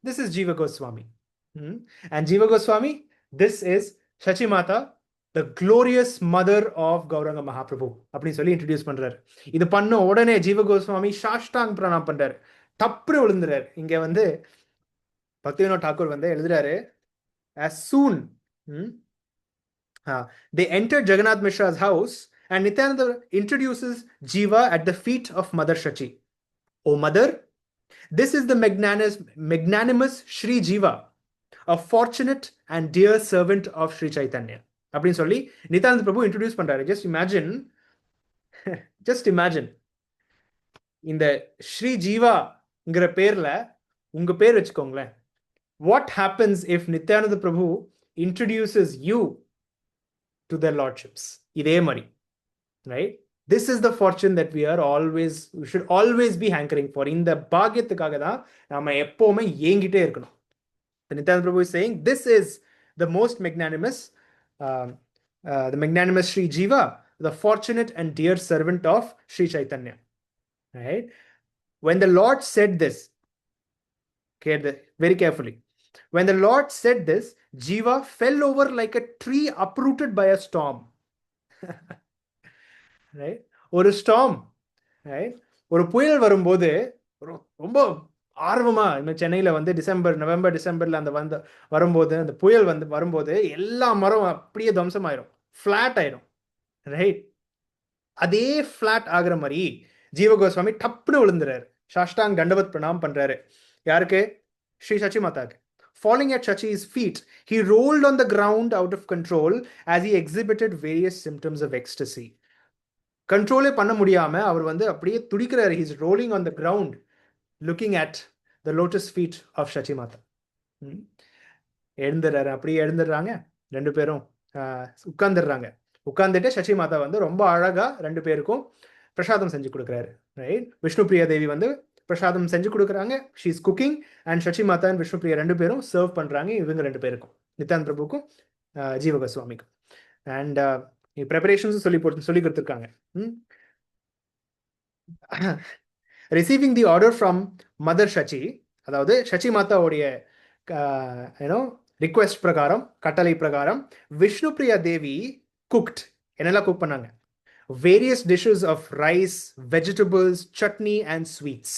Speaker 1: this is Jiva Goswami. And Jiva Goswami, this is Shachi Mata, the glorious mother of Gauranga Mahaprabhu. அப்படின்னு சொல்லி introduce பண்றாரு. இது பண்ண உடனே ஜீவ கோஸ்வாமி சாஷ்டாங் பிரணாம் பண்றாரு, தப்பு விழுந்துறாரு. இங்க வந்து பக்திவினோத் தாக்கூர் வந்து எழுதுறாரு, as soon they entered Jagannath Mishra's house and Nityananda introduces Jiva at the feet of Mother Shachi. O mother, this is the magnanimous Shri Jiva, a fortunate and dear servant of Sri Chaitanya. அப்படின்னு சொல்லி நித்யானந்த பிரபு introduce பண்றாரு. just imagine இந்த ஸ்ரீ ஜீவாங்கிற பேர்ல உங்க பேர் வச்சுக்கோங்களேன். what happens if Nityananda Prabhu introduces you to their lordships? இதே மாதிரி. Right? This is the fortune that we should always be hankering for. இந்த பாக்கியத்துக்காக தான் நாம எப்பவுமே ஏங்கிட்டே இருக்கணும். Nityananda Prabhu is saying this is the most magnanimous the magnanimous Sri Jiva, the fortunate and dear servant of Sri Chaitanya. Right? When the Lord said this, very carefully, when the Lord said this, Jiva fell over like a tree uprooted by a storm. Right? ஒரு storm, right? ஒரு புயல் வரும்போது ரொம்ப ஆர்வமா சென்னையில வந்து November டிசம்பர்ல அந்த வரும்போது அந்த புயல் வரும்போது எல்லா மரம் அப்படியே துவம்சமாயிரும், ஃபிளாட் ஆயிரும். ரைட்? அதே ஃபிளாட் ஆகுற மாதிரி ஜீவ கோஸ்வாமி டப்புன்னு விழுந்துறாரு, சாஷ்டாங் தண்டவத் பிரணாம் பண்றாரு. யாருக்கு? Sri Shachi Mataக்கு. Falling at Shachi's feet, he rolled on the ground out of control as he exhibited various symptoms of ecstasy. கண்ட்ரோலே பண்ண முடியாம அவர் வந்து அப்படியே துடிக்கிறாரு. He's rolling on the ground looking at the lotus feet of Shachi Mata. அப்படியே எழுந்துடுறாங்க ரெண்டு பேரும், உட்கார்ந்துடுறாங்க. உட்கார்ந்துட்டு Shachi Mata வந்து ரொம்ப அழகா ரெண்டு பேருக்கும் பிரசாதம் செஞ்சு கொடுக்குறாரு. ரைட்? விஷ்ணுபிரியா தேவி வந்து பிரசாதம் செஞ்சு கொடுக்குறாங்க. She is cooking and Sachi Mata and Vishnupriya ரெண்டு பேரும் சர்வ் பண்ணுறாங்க இவங்க ரெண்டு பேருக்கும், நித்யானந்த பிரபுக்கும் ஜீவ கோஸ்வாமிக்கும். அண்ட் ப்ரிப்பரேஷன்ஸும் சொல்லி கொடுத்துருக்காங்க. Receiving the order from mother Shachi, அதாவது ஷச்சி மாதாவுடைய ரிக்வெஸ்ட் பிரகாரம், கட்டளை பிரகாரம் விஷ்ணுபிரியா தேவி குக்ட். என்னெல்லாம் குக் பண்ணாங்க? various dishes of rice, vegetables, chutney and sweets,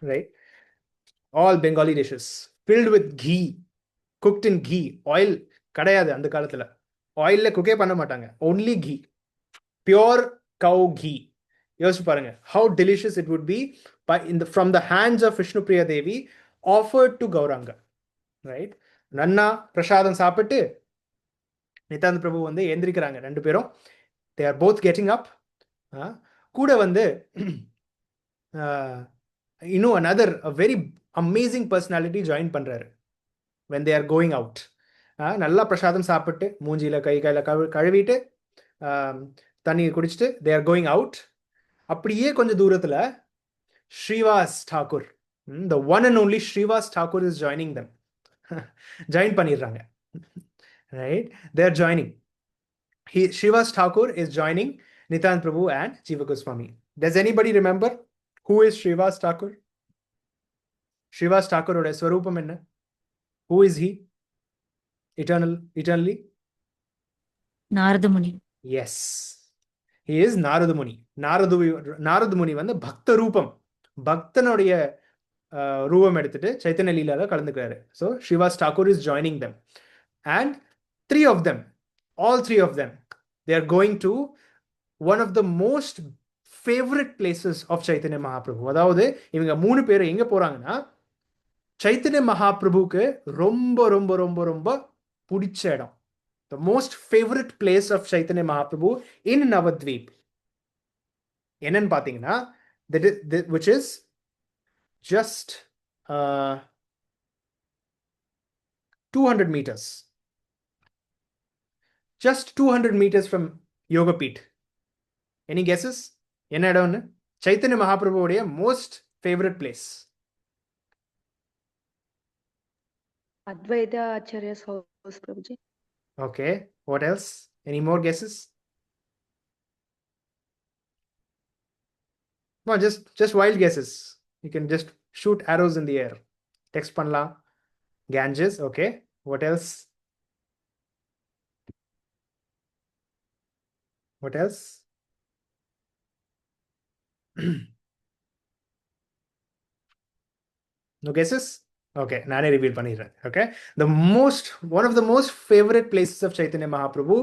Speaker 1: right? All Bengali dishes filled with ghee, cooked in ghee. Oil kadayadu அந்த காலத்துல ஆயில்ல குக்கே பண்ண மாட்டாங்க, only ghee, pure cow ghee. யோசிச்சு பாருங்க how delicious it would be from the hands of Vishnupriya Devi offered to Gauranga, right? நன்னா பிரசாதம் சாப்பிட்டு நித்யானந்த பிரபு வந்து எந்திரிக்கிறாங்க ரெண்டு பேரும். they are both getting up. கூட வந்து இன்னும் another a very amazing personality join பண்றாரு when they are going out. நல்லா பிரசாதம் சாப்பிட்டு மூஞ்சியில கையில கழுவிட்டு தண்ணி குடிச்சிட்டு they are going out. அப்படியே கொஞ்சம் தூரத்துல Srivas Thakur, the one and only Srivas Thakur is joining them. Join பண்ணிடுறாங்க, right? they are joining. Srivas Thakur is joining Nityananda Prabhu and Jiva Goswami. Does anybody remember who is Srivas Thakur? Srivas Thakur oda swarupam enna? Who is he? Eternally?
Speaker 2: Narada Muni.
Speaker 1: Yes. He is Narada Muni. Narada Muni வந்து பக்த ரூபம், பக்தனுடைய ரூபம் எடுத்துட்டு Chaitanya லீலால கலந்துக்கிறாரு. So Srivas Thakur is joining them, and all three of them, they are going to one of the most favorite places of Chaitanya Mahaprabhu. அதாவது இவங்க மூணு பேர் எங்க போறாங்கன்னா சைத்தன்ய மகாபிரபுக்கு ரொம்ப ரொம்ப ரொம்ப ரொம்ப பிடிச்ச இடம், the most favorite place of Chaitanya Mahaprabhu in Navadvip. என்னன்னு பாத்தீங்கன்னா which is just 200 meters. Just 200 meters from Yogapeeth. Any guesses? என்ன இடம்னு? சைத்தன்ய மகாபிரபுவுடைய most favourite place.
Speaker 4: Advaita Acharya's house, Prabhuji.
Speaker 1: Okay, what else? Any more guesses? No, just wild guesses. You can just shoot arrows in the air. Text பண்ணலாம். Ganges, okay. What else? What else? No guesses? Okay, நானே reveal பண்ணிடுறேன். Okay, one of the most favorite places of Chaitanya Mahaprabhu,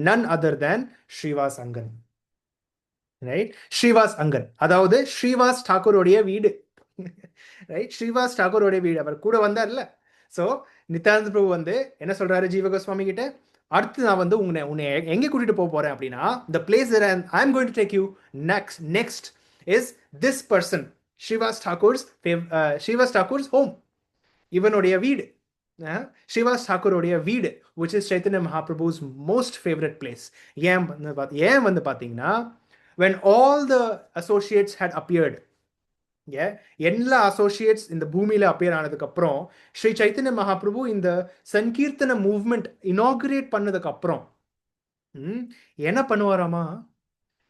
Speaker 1: none other than Srivas Angan. Right? Srivas Angan, அதாவது ஸ்ரீவாஸ் டாக்கூருடைய வீடு. Right, Srivas டாக்கூருடைய வீடு. அவர் கூட வந்தார்ல. So Nityananda Prabhu வந்து என்ன சொல்றாரு ஜீவ கோஸ்வாமி கிட்ட, அடுத்து நான் வந்து உன்னை எங்கே கூட்டிட்டு போக போறேன் அப்படின்னா, the place that I am going to take you next is this person, Srivas Thakur's home. இவனுடைய வீடு, ஸ்ரீவாஸ் டாக்கூருடைய வீடு, which is Chaitanya Mahaprabhu's most favorite place. ஏன் வந்து பார்த்தீங்கன்னா, when all the associates had appeared, எல்லா அசோசியேட்ஸ் இந்த பூமியில அப்பியர் ஆனதுக்கு அப்புறம் ஸ்ரீ சைத்தன்ய மகாபிரபு இந்த சங்கீர்த்தன மூவ்மெண்ட் இனாகுரேட் பண்ணதுக்கு அப்புறம் என்ன பண்ணுவாராமா,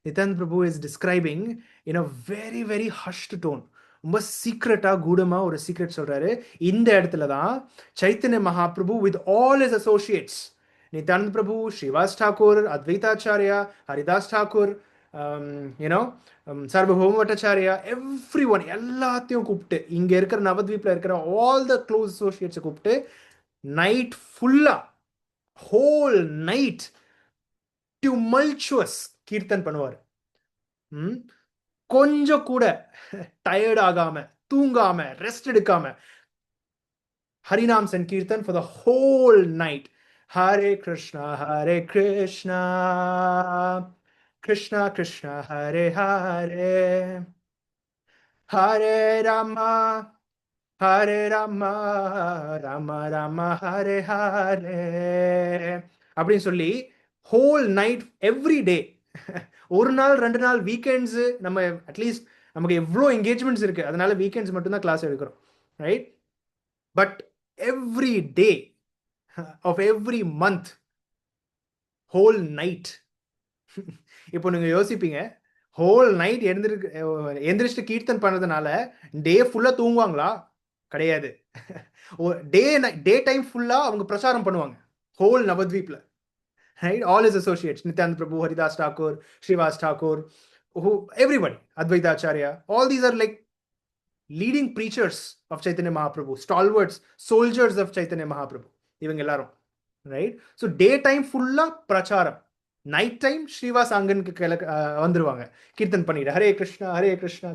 Speaker 1: Nityananda Prabhu is describing in a very very hushed tone, ரொம்ப சீக்ரெட்டா கூடமா ஒரு சீக்ரெட் சொல்றாரு. இந்த இடத்துல தான் Chaitanya Mahaprabhu with all his associates, Nityananda Prabhu, Srivas Thakur, Advaitacharya, Haridas Thakur, Sarvabhauma Bhattacharya, everyone, எல்லாத்தையும் கூப்பிட்டு, இங்க இருக்கிற நவத்வீப்ல இருக்கிற ஆல் த க்ளோஸ் அசோசியேட்ஸை கூப்பிட்டு நைட் ஃபுல்லா, ஹோல் நைட் டியூமல்ச்சுவஸ் கீர்த்தன் பண்ணுவார். கொஞ்சம் கூட டயர்ட் ஆகாம, தூங்காம, ரெஸ்ட் எடுக்காம Harinam Sankirtan for the whole night. Hare Krishna Krishna Krishna Hare Hare, Hare Rama Rama Rama Hare Hare அப்படின்னு சொல்லி ஹோல் நைட் எவ்ரி டே, ஒரு நாள் ரெண்டு நாள் வீக்கெண்ட்ஸு நம்ம அட்லீஸ்ட் நமக்கு எவ்வளோ என்கேஜ்மெண்ட்ஸ் இருக்குது, அதனால வீக்கெண்ட்ஸ் மட்டும்தான் கிளாஸ் எடுக்கிறோம், right? But every day of every month, whole night, இப்போ நீங்கள் யோசிப்பீங்க, ஹோல் நைட் எந்திரிச்சிட்டு கீர்த்தன் பண்ணுறதுனால டே ஃபுல்லாக தூங்குவாங்களா? கிடையாது. டே டைம் ஃபுல்லாக அவங்க பிரச்சாரம் பண்ணுவாங்க whole நவத்வீப்ல, right? All his associates, Nityananda Prabhu, Haridas Thakur, Srivas Thakur, everybody, Advaita Acharya, all these are like leading preachers of Chaitanya Mahaprabhu, stalwarts, soldiers of Chaitanya Mahaprabhu, இவங்க எல்லாரும், right? So daytime full பிரச்சாரம், night time Srivas அங்கனுக்கு வந்துருவாங்க, கீர்த்தன் பண்ணிட்டு Hare Krishna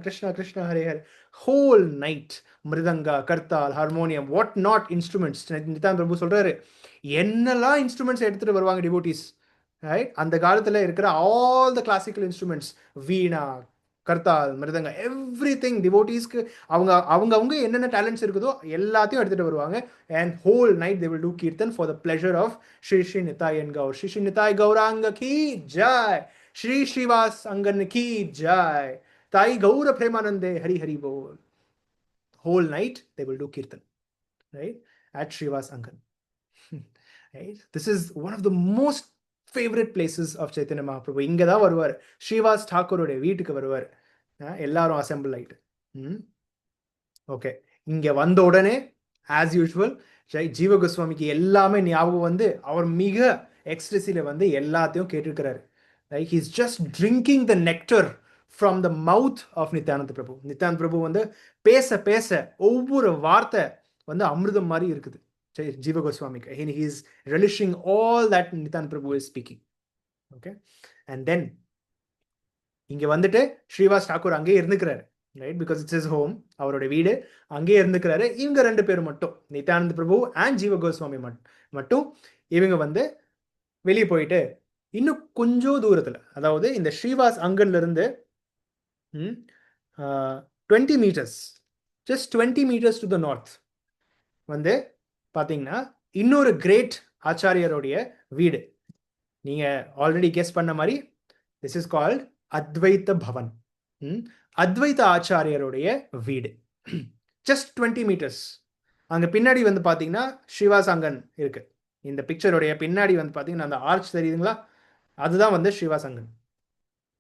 Speaker 1: Krishna Krishna Hare Hare, whole night mridanga, kartal, harmonium, what not instruments. Nityananda Prabhu சொல்றாரு, என்னெல்லாம் instruments எடுத்துட்டு வருவாங்க devotees, right? அந்த காலத்துல இருக்கிற ஆல் த கிளாசிக்கல் இன்ஸ்ட்ருமெண்ட்ஸ், வீணா, கர்த்தால், மிருதங்க, எவ்ரி திங் டிவோட்டிஸ்க்கு அவங்க என்னென்ன டேலண்ட்ஸ் இருக்குதோ எல்லாத்தையும் எடுத்துட்டு வருவாங்க. And whole night they will do kirtan for the pleasure of Shri Shri Nitai and Gaur. Shri Shri Nitai Gauranga கி ஜாய், ஸ்ரீ ஸ்ரீவாஸ் அங்கன் கி ஜாய், தாய் கௌர பிரேமானந்தே ஹரி ஹரி போல். Whole night they will do kirtan, right, at Srivas Angan. Right? This is one of the most favorite places of Chaitanya Mahaprabhu. இங்க தான் வருவார், ஸ்ரீவாஸ் டாக்கூருடைய வீட்டுக்கு வருவார், எல்லாரும் assemble ஆயிட்டு. ஓகே, இங்க வந்த உடனே ஆஸ் யூஷுவல் ஜீவ கோஸ்வாமிக்கு எல்லாமே ஞாபகம் வந்து அவர் மிக எக்ஸ்ட்ரெஸில வந்து எல்லாத்தையும் கேட்டிருக்கிறாரு. Right? He is just drinking the nectar from the mouth of Nityananda Prabhu. Nityananda Prabhu வந்து பேச பேச ஒவ்வொரு வார்த்தை வந்து அமிர்தம் மாதிரி இருக்குது ஜீவ கோஸ்வாமிக்கு. He is relishing all that Nityananda Prabhu is speaking. Okay, and then இங்க வந்துட்டு ஸ்ரீவாஸ் டாக்கூர் அங்கே இருந்துக்கிறாரு, right? Because it's his home, அவரோட வீடு, அங்கே இருந்துக்கிறாரு. இவங்க ரெண்டு பேரும் மட்டும், நித்யானந்த பிரபு அண்ட் ஜீவ கோஸ்வாமி மட்டும் இவங்க வந்து வெளியே போயிட்டு இன்னும் கொஞ்சம் தூரத்தில், அதாவது இந்த ஸ்ரீவாஸ் அங்கன்ல இருந்து 20 meters, just 20 meters to the north வந்து பார்த்தீங்கன்னா இன்னொரு கிரேட் ஆச்சாரியருடைய வீடு. நீங்க ஆல்ரெடி கெஸ் பண்ண மாதிரி திஸ் இஸ் கால்ட் அத்வைத பவன். அத்வைத ஆச்சாரியருடைய வீடு ஜஸ்ட் 20 meters. அங்கே பின்னாடி வந்து பார்த்தீங்கன்னா ஸ்ரீவாஸ் அங்கன் இருக்கு. இந்த பிக்சருடைய பின்னாடி வந்து பார்த்தீங்கன்னா அந்த ஆர்ச் தெரியுதுங்களா, அதுதான் வந்து ஸ்ரீவாஸ் அங்கன்.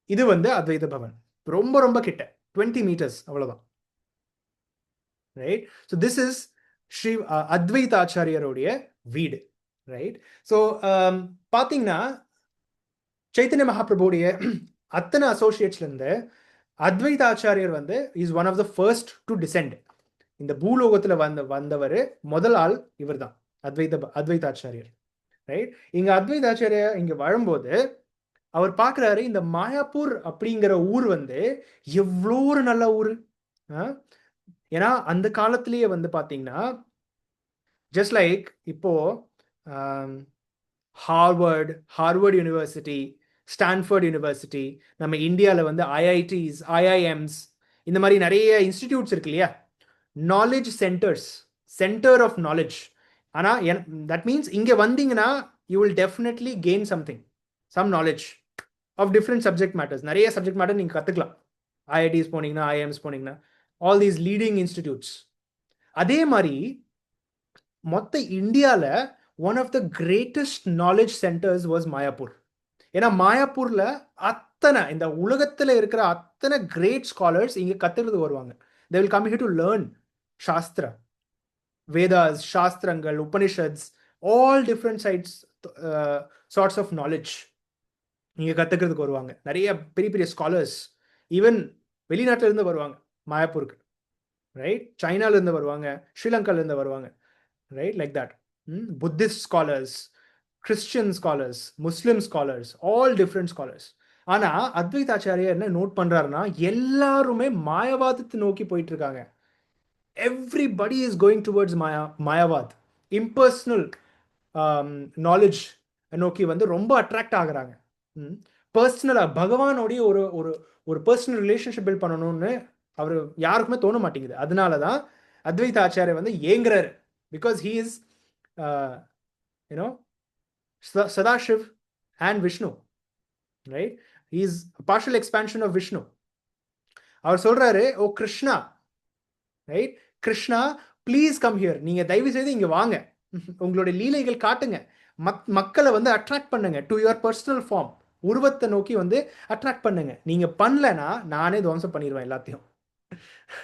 Speaker 1: இது வந்து அத்வைத பவன், ரொம்ப ரொம்ப கிட்ட 20 meters, அவ்வளோதான், right? So this is Shri Advaita ஆச்சாரியருடைய வீடு, ரைட்? ஸோ பார்த்தீங்கன்னா சைத்தன்ய மகாபிரபுடைய அத்தனை அசோசியேட்ஸ்லேருந்து அத்வைத ஆச்சாரியர் வந்து is one of the first to descend. இந்த பூலோகத்தில் வந்தவர் முதல் ஆள் இவர் தான், அத்வைத ஆச்சாரியர், ரைட்? இங்கே அத்வைத ஆச்சாரியர் இங்கே வாழும்போது அவர் பார்க்குறாரு, இந்த மாயாப்பூர் அப்படிங்கிற ஊர் வந்து எவ்வளோ ஒரு நல்ல ஊர். ஏன்னா அந்த காலத்திலேயே வந்து பார்த்தீங்கன்னா ஜஸ்ட் லைக் இப்போ ஹார்வர்ட் யூனிவர்சிட்டி, ஸ்டான்ஃபோர்ட் யூனிவர்சிட்டி, நம்ம இந்தியாவில் வந்து ஐஐடிஸ், ஐஐஎம்ஸ், இந்த மாதிரி நிறைய இன்ஸ்டிடியூட்ஸ் இருக்கு இல்லையா, knowledge centres, centre of knowledge. ஆனால் தட் மீன்ஸ் இங்கே வந்தீங்கன்னா you will definitely gain something, some knowledge of different subject matters. நிறைய சப்ஜெக்ட் மேட்டர் நீங்கள் கற்றுக்கலாம். ஐஐடிஸ் போனீங்கன்னா, ஐஎம்ஸ் போனீங்கன்னா, ஆல் தீஸ் லீடிங் இன்ஸ்டிடியூட்ஸ். அதே மாதிரி மொத்த இந்தியாவில் one of the greatest knowledge centres was Mayapur. ஏன்னா மாயாப்பூரில் அத்தனை இந்த உலகத்தில் இருக்கிற அத்தனை கிரேட் ஸ்காலர்ஸ் இங்கே கற்றுக்கிறது வருவாங்க. They will come here to learn shastra, Vedas, சாஸ்திரங்கள், Upanishads, all different sorts of knowledge இங்கே கற்றுக்கிறதுக்கு வருவாங்க. நிறைய பெரிய பெரிய ஸ்காலர்ஸ் ஈவன் வெளிநாட்டிலேருந்து வருவாங்க மாயாப்பூருக்கு, ரைட்? சைனாலேருந்து வருவாங்க, ஸ்ரீலங்காலேருந்து வருவாங்க, right? Like that. Buddhist scholars, Christian scholars, Muslim scholars, all different scholars. ஆனால் அத்வைதாச்சாரியா என்ன நோட் பண்ணுறாருன்னா, எல்லாருமே மாயவாதத்தை நோக்கி போயிட்டு இருக்காங்க. Everybody is going towards Mayavad, impersonal knowledge நோக்கி வந்து ரொம்ப அட்ராக்ட் ஆகுறாங்க. பர்சனலாக பகவானோடைய ஒரு ஒரு ஒரு பர்சனல் ரிலேஷன்ஷிப் பில்ட் பண்ணணும்னு அவர் யாருக்குமே தோண மாட்டேங்குது. அதனால தான் அத்வைத ஆச்சாரியா வந்து ஏங்குறாரு. Because he is you know Sadashiv and Vishnu, right? He is a partial expansion of Vishnu. அவர் சொல்றாரு, oh Krishna, right, Krishna please come here, நீங்க தயவு செய்து இங்க வாங்க, உங்களுடைய லீலைகள் காட்டுங்க, மக்களை வந்து அட்ராக்ட் பண்ணுங்க டு யுவர் பர்சனல் ஃபார்ம், உருவத்தை நோக்கி வந்து அட்ராக்ட் பண்ணுங்க. நீங்க பண்ணலனா நானே துவம்சம் பண்ணிடுவேன் எல்லாத்தையும்.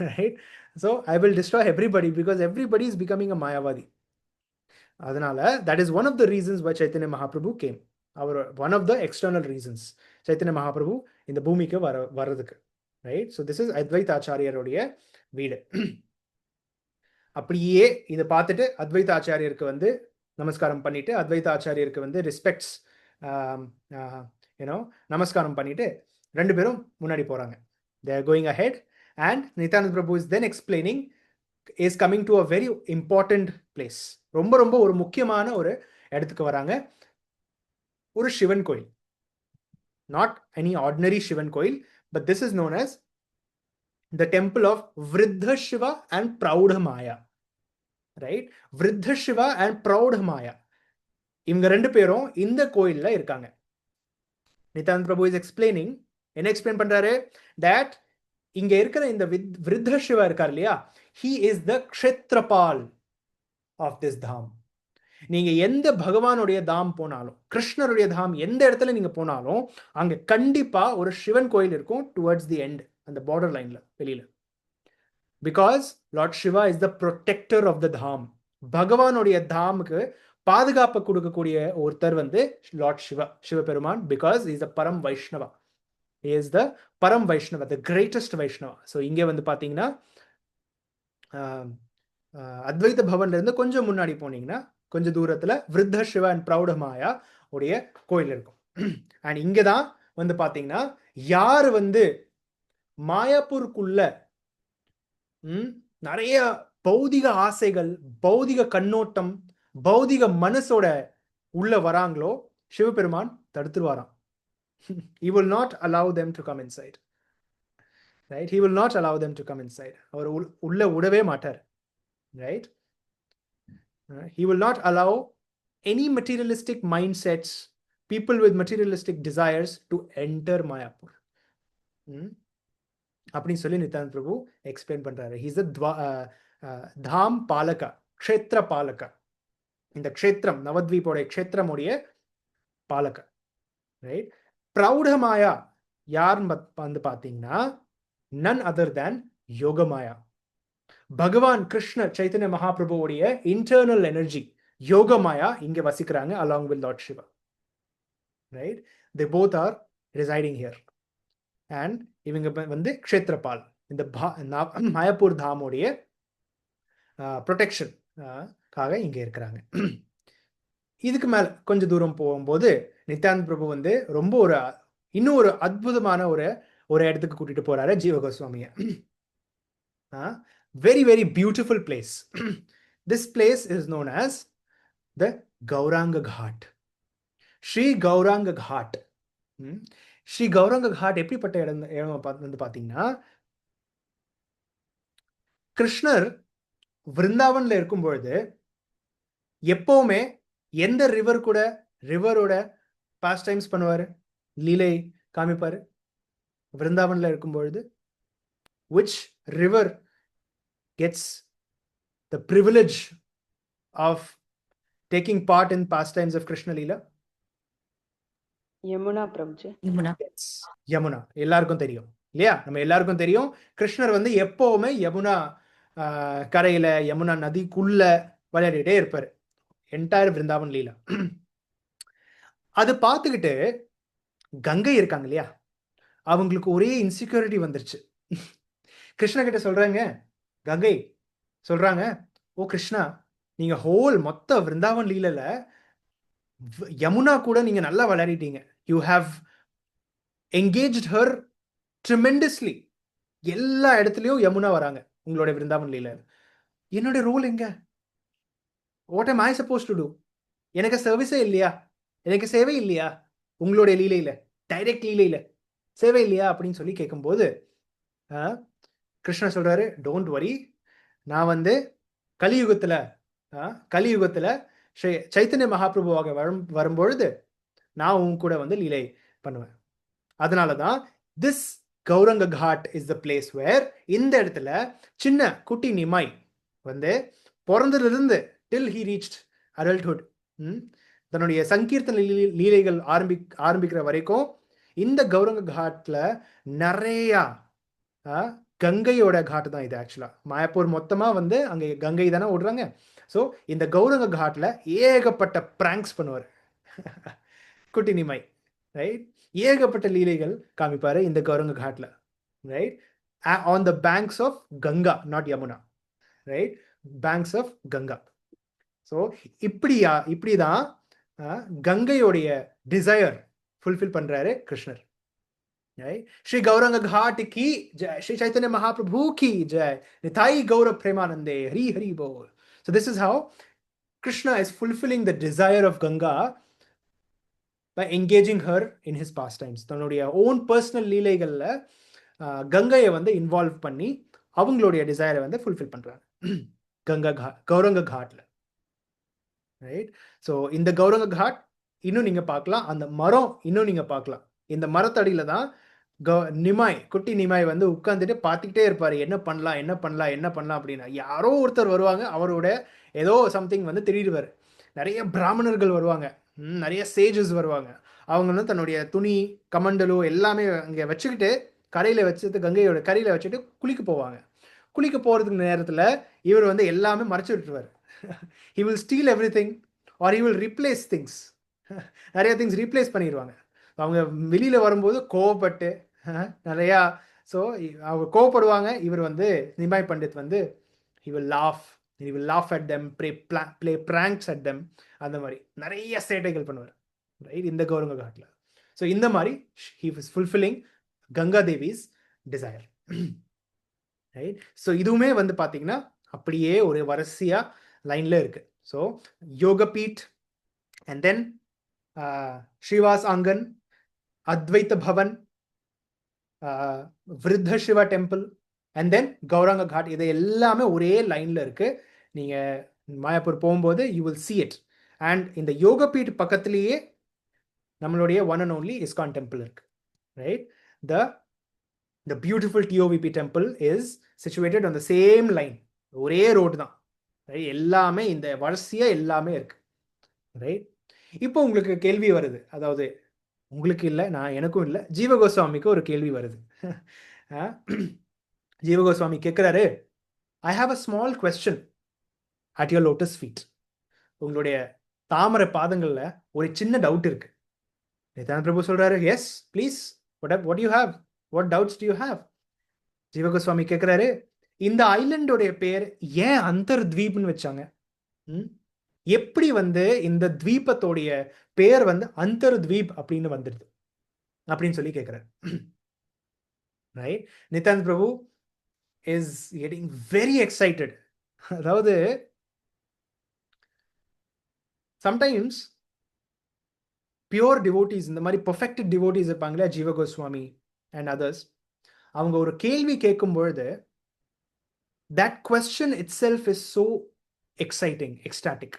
Speaker 1: Right, so I will destroy everybody because everybody is becoming a Mayavadi. அதனால that is one of the reasons why Chaitanya Mahaprabhu came. அவர் one of the external reasons Chaitanya Mahaprabhu இந்த பூமிக்கு வர்றதுக்கு. ரைட், ஸோ திஸ் இஸ் அத்வைத ஆச்சாரியருடைய வீடு. அப்படியே இதை பார்த்துட்டு அத்வைத ஆச்சாரியருக்கு வந்து நமஸ்காரம் பண்ணிட்டு, அத்வைத ஆச்சாரியருக்கு வந்து ரெஸ்பெக்ட்ஸ் நமஸ்காரம் பண்ணிட்டு ரெண்டு பேரும் முன்னாடி போறாங்க. they are going ahead and Nityananda Prabhu is then explaining, is coming to a very important place. ரொம்ப ரொம்ப ஒரு முக்கியமான ஒரு இடத்துக்கு வராங்க. ஒரு சிவன் கோயில், not any ordinary சிவன் கோயில், but this is known as the temple of Vriddha Shiva and Praudha Maya. Right, Vriddha Shiva and Praudha Maya, இவங்க ரெண்டு பேரும் இந்த கோயில்ல இருக்காங்க. நித்யானந்த பிரபு இஸ் எக்ஸ்பிளைனிங், என்ன எக்ஸ்பிளைன் பண்றாரு, that இங்க இருக்கிற இந்த விருத்த சிவா இருக்கார் இல்லையா, he is the kshetrapal of this dham. நீங்க எந்த பகவானுடைய தாம் போனாலும், கிருஷ்ணருடைய தாம் எந்த இடத்துல நீங்க போனாலும் அங்க கண்டிப்பா ஒரு சிவன் கோயில் இருக்கும் டுவர்ட்ஸ் தி எண்ட், அந்த பார்டர் லைன்ல வெளியில. Because lord Shiva is the protector of the dham. பகவானுடைய தாமுக்கு பாதுகாப்பு கொடுக்கக்கூடிய ஒருத்தர் வந்து lord Shiva, Sivaperuman, because is the param Vaishnava, is the param Vaishnava, the greatest Vaishnava. So இங்கே வந்து பார்த்தீங்கன்னா அத்வைத பவன்ல இருந்து கொஞ்சம் முன்னாடி போனீங்கன்னா கொஞ்சம் தூரத்துல விருத்த சிவா அண்ட் பிரௌட மாயா உடைய கோயில் இருக்கும். அண்ட் இங்கே தான் வந்து பார்த்தீங்கன்னா யார் வந்து மாயாப்பூருக்குள்ள நிறைய பௌதிக ஆசைகள், பௌதிக கண்ணோட்டம், பௌதிக மனசோட உள்ள வராங்களோ Sivaperuman தடுத்துருவாராம். He will not allow them to come inside. Right, he will not allow them to come inside. அவர் உள்ள விடவே மாட்டார். Right, he will not allow any materialistic mindsets, people with materialistic desires to enter Mayapur. அப்படின்னு சொல்லி நித்யானந்த பிரபு explain பண்றாரு. he is a தாம் பாலகா, க்ஷேத்திர பாலகா. இந்த க்ஷேத்திரம், நவத்வீபோடைய க்ஷேத்திரமுடைய பாலகா. Right, பிரௌட மாயா யாருன்னு வந்து பார்த்தீங்கன்னா நன் அதர் தேன் யோகமாயா. பகவான் கிருஷ்ணர் சைத்தன்ய மகாபிரபுவோடைய இன்டர்னல் எனர்ஜி யோகமாயா இங்க வசிக்கிறாங்க along with Lord Shiva. Right, they both are residing here. And இவங்க வந்து க்ஷேத்திரபால், இந்த மாயாப்பூர் தாமோடைய ப்ரொடெக்ஷன் காக இங்க இருக்கிறாங்க. இதுக்கு மேல கொஞ்சம் தூரம் போகும்போது நித்யானந்த பிரபு வந்து ரொம்ப இன்னும் ஒரு அற்புதமான ஒரு இடத்துக்கு கூட்டிட்டு போறாரு ஜீவ கோஸ்வாமிய. Very very beautiful place. This place is known as the Gauranga Ghat, Shri Gauranga Ghat. Shri Gauranga Ghat எப்படிப்பட்ட இடம் வந்து பாத்தீங்கன்னா, கிருஷ்ணர் விருந்தாவன்ல இருக்கும் பொழுது எப்பவுமே எந்த ரிவரோட பாஸ்ட் டைம்ஸ் பண்ணுவாரு, லீலை காமிப்பாரு விருந்தாவன்ல இருக்கும் பொழுது? which river gets the privilege of taking part in pastimes of Krishna Leela?
Speaker 4: Yamuna Prabhuji.
Speaker 1: Yamuna எல்லாருக்கும் தெரியும் இல்லையா? நம்ம எல்லாருக்கும் தெரியும் கிருஷ்ணர் வந்து எப்பவுமே யமுனா கரையில, யமுனா நதிக்குள்ள விளையாடிட்டே இருப்பாரு என்டையர் விருந்தாவன் லீலா. அது பார்த்துக்கிட்டு கங்கை இருக்காங்க இல்லையா, அவங்களுக்கு ஒரே இன்செக்யூரிட்டி வந்துருச்சு. கிருஷ்ணா கிட்ட சொல்றாங்க, கங்கை சொல்றாங்க, ஓ கிருஷ்ணா, நீங்க ஹோல் மொத்த விருந்தாவன் லீலல யமுனா கூட நீங்க நல்லா விளையாடிட்டீங்க. You have engaged her tremendously. எல்லா இடத்துலயும் யமுனா வராங்க உங்களுடைய விருந்தாவன் லீல. என்னுடைய ரோல் எங்க? What am I supposed to do? எனக்கு சர்வீஸே இல்லையா, எனக்கு சேவை இல்லையா உங்களுடைய லீலையில, டைரக்ட் லீலையில சேவை இல்லையா அப்படின்னு சொல்லி கேட்கும்போது கிருஷ்ணர் சொல்றாரு, டோன்ட் வரி, நான் வந்து கலியுகத்துல சைத்தன்ய மகாபிரபுவாக வரும்பொழுது நான் உன் கூட வந்து லீலை பண்ணுவேன். அதனாலதான் this Gauranga Ghat is the place where இந்த இடத்துல சின்ன குட்டி நிமாய் வந்து பிறந்ததிலிருந்து டில் ஹி ரீச்ட் அடல்ட்ஹுட், தன்னுடைய சங்கீர்த்தன லீலைகள் ஆரம்பிக்கிற வரைக்கும் இந்த கௌரங்க காட்ல நிறையா கங்கையோட காட்டு தான் இது. ஆக்சுவலாக மாயாப்பூர் மொத்தமாக வந்து அங்கே கங்கை தானே ஓடுறாங்க. ஸோ இந்த கௌரங்க காட்டில் ஏகப்பட்ட பிராங்க்ஸ் பண்ணுவார் குட்டி நிமாய், ரைட்? ஏகப்பட்ட லீலைகள் காமிப்பார் இந்த கௌரங்க காட்டில், right? On the banks of Ganga, not Yamuna, right? Banks of Ganga. So இப்படி தான் கங்கையோடைய டிசையர் ஃபுல்ஃபில் பண்ணுறாரு கிருஷ்ணர். श्री गौरंग घाट की जय, श्री चैतन्य महाप्रभु की जय, निताई गौर प्रेमानंदे, हरि हरि बोल. So this is how Krishna is fulfilling the desire of Ganga by engaging her in his pastimes. தன்னுடைய ஓன் பர்சனல் லீலைகள்ல கங்கையை வந்து இன்வால்வ் பண்ணி அவங்களுடைய டிசைரை வந்து ஃபுல்ஃபில் பண்றாங்க கௌரங்க காட்ல, ரைட்? ஸோ இந்த கௌரங்க காட் இன்னும் நீங்க பார்க்கலாம், அந்த மரம் இன்னும் நீங்க பார்க்கலாம். இந்த மரத்தடியில தான் நிமாய், குட்டி நிமாய் வந்து உட்காந்துட்டு பார்த்துக்கிட்டே இருப்பாரு, என்ன பண்ணலாம் அப்படின்னா. யாரோ ஒருத்தர் வருவாங்க, அவரோட ஏதோ சம்திங் வந்து திடீர்வார். நிறைய பிராமணர்கள் வருவாங்க, நிறைய சேஜஸ் வருவாங்க. அவங்க வந்து தன்னுடைய துணி கமண்டலோ எல்லாமே அங்கே வச்சுக்கிட்டு கரையில் வச்சுட்டு கங்கையோட கரையில் வச்சுட்டு குளிக்க போவாங்க. குளிக்க போகிறதுக்கு நேரத்தில் இவர் வந்து எல்லாமே மறைச்சு விட்டுருவார். He will steal everything or he will replace things. நிறைய திங்ஸ் ரீப்ளேஸ் பண்ணிடுவாங்க. அவங்க வெளியில் வரும்போது கோவப்பட்டு நிறையா, ஸோ அவங்க கோவப்படுவாங்க. இவர் வந்து நிமாய் பண்டித் வந்து he will laugh at them, play pranks at them. அந்த மாதிரி நிறைய சேட்டைகள் பண்ணுவார், ரைட்? இந்த கௌரங்க காட்டில். ஸோ இந்த மாதிரி he was fulfilling Ganga Devi's desire, right? So இதுவுமே வந்து பார்த்தீங்கன்னா அப்படியே ஒரு வரிசையா லைன்ல இருக்கு. So Yogapith, and then Srivas Angan, Advaita Bhavan, Vriddha Shiva temple, and then Gauranga Ghat. இது எல்லாமே ஒரே லைன்ல இருக்கு. நீங்க மாயாப்பூர் போகும்போது you will see it. And இந்த யோகபீட் பக்கத்திலேயே நம்மளுடைய one and only ISKCON temple இருக்கு, right? The beautiful TOVP temple is situated on the same line. ஒரே ரோடு தான், ரைட்? எல்லாமே இந்த வரிசையா எல்லாமே இருக்கு, ரைட்? இப்போ உங்களுக்கு கேள்வி வருது, அதாவது உங்களுக்கு இல்லை, எனக்கும் இல்லை, ஜீவகோஸ்வாமிக்கு ஒரு கேள்வி வருது. ஜீவகோஸ்வாமி கேட்குறாரு, I have a small question at your lotus feet. உங்களுடைய தாமரை பாதங்களில் ஒரு சின்ன டவுட் இருக்கு. நித்யானந்த பிரபு சொல்றாரு, yes please, what you have, what doubts do you have? Jiva Goswami கேட்குறாரு, இந்த ஐலண்டோடைய பேர் ஏன் அந்தர்த்வீப்னு வச்சாங்க? எப்படி வந்து இந்த த்வீபத்தோடைய பேர் வந்து அந்தர்த்வீப் அப்படின்னு வந்துடுது அப்படின்னு சொல்லி கேட்கிறார், right? Nityananda Prabhu is getting very excited. அதாவது சம்டைம்ஸ் பியூர் டிவோட்டீஸ், இந்த மாதிரி பர்ஃபெக்டட் டிவோட்டீஸ் இருப்பாங்களே, ஜீவகோஸ்வாமி அண்ட் அதர்ஸ், அவங்க ஒரு கேள்வி கேட்கும் பொழுது that question itself is so exciting, ecstatic.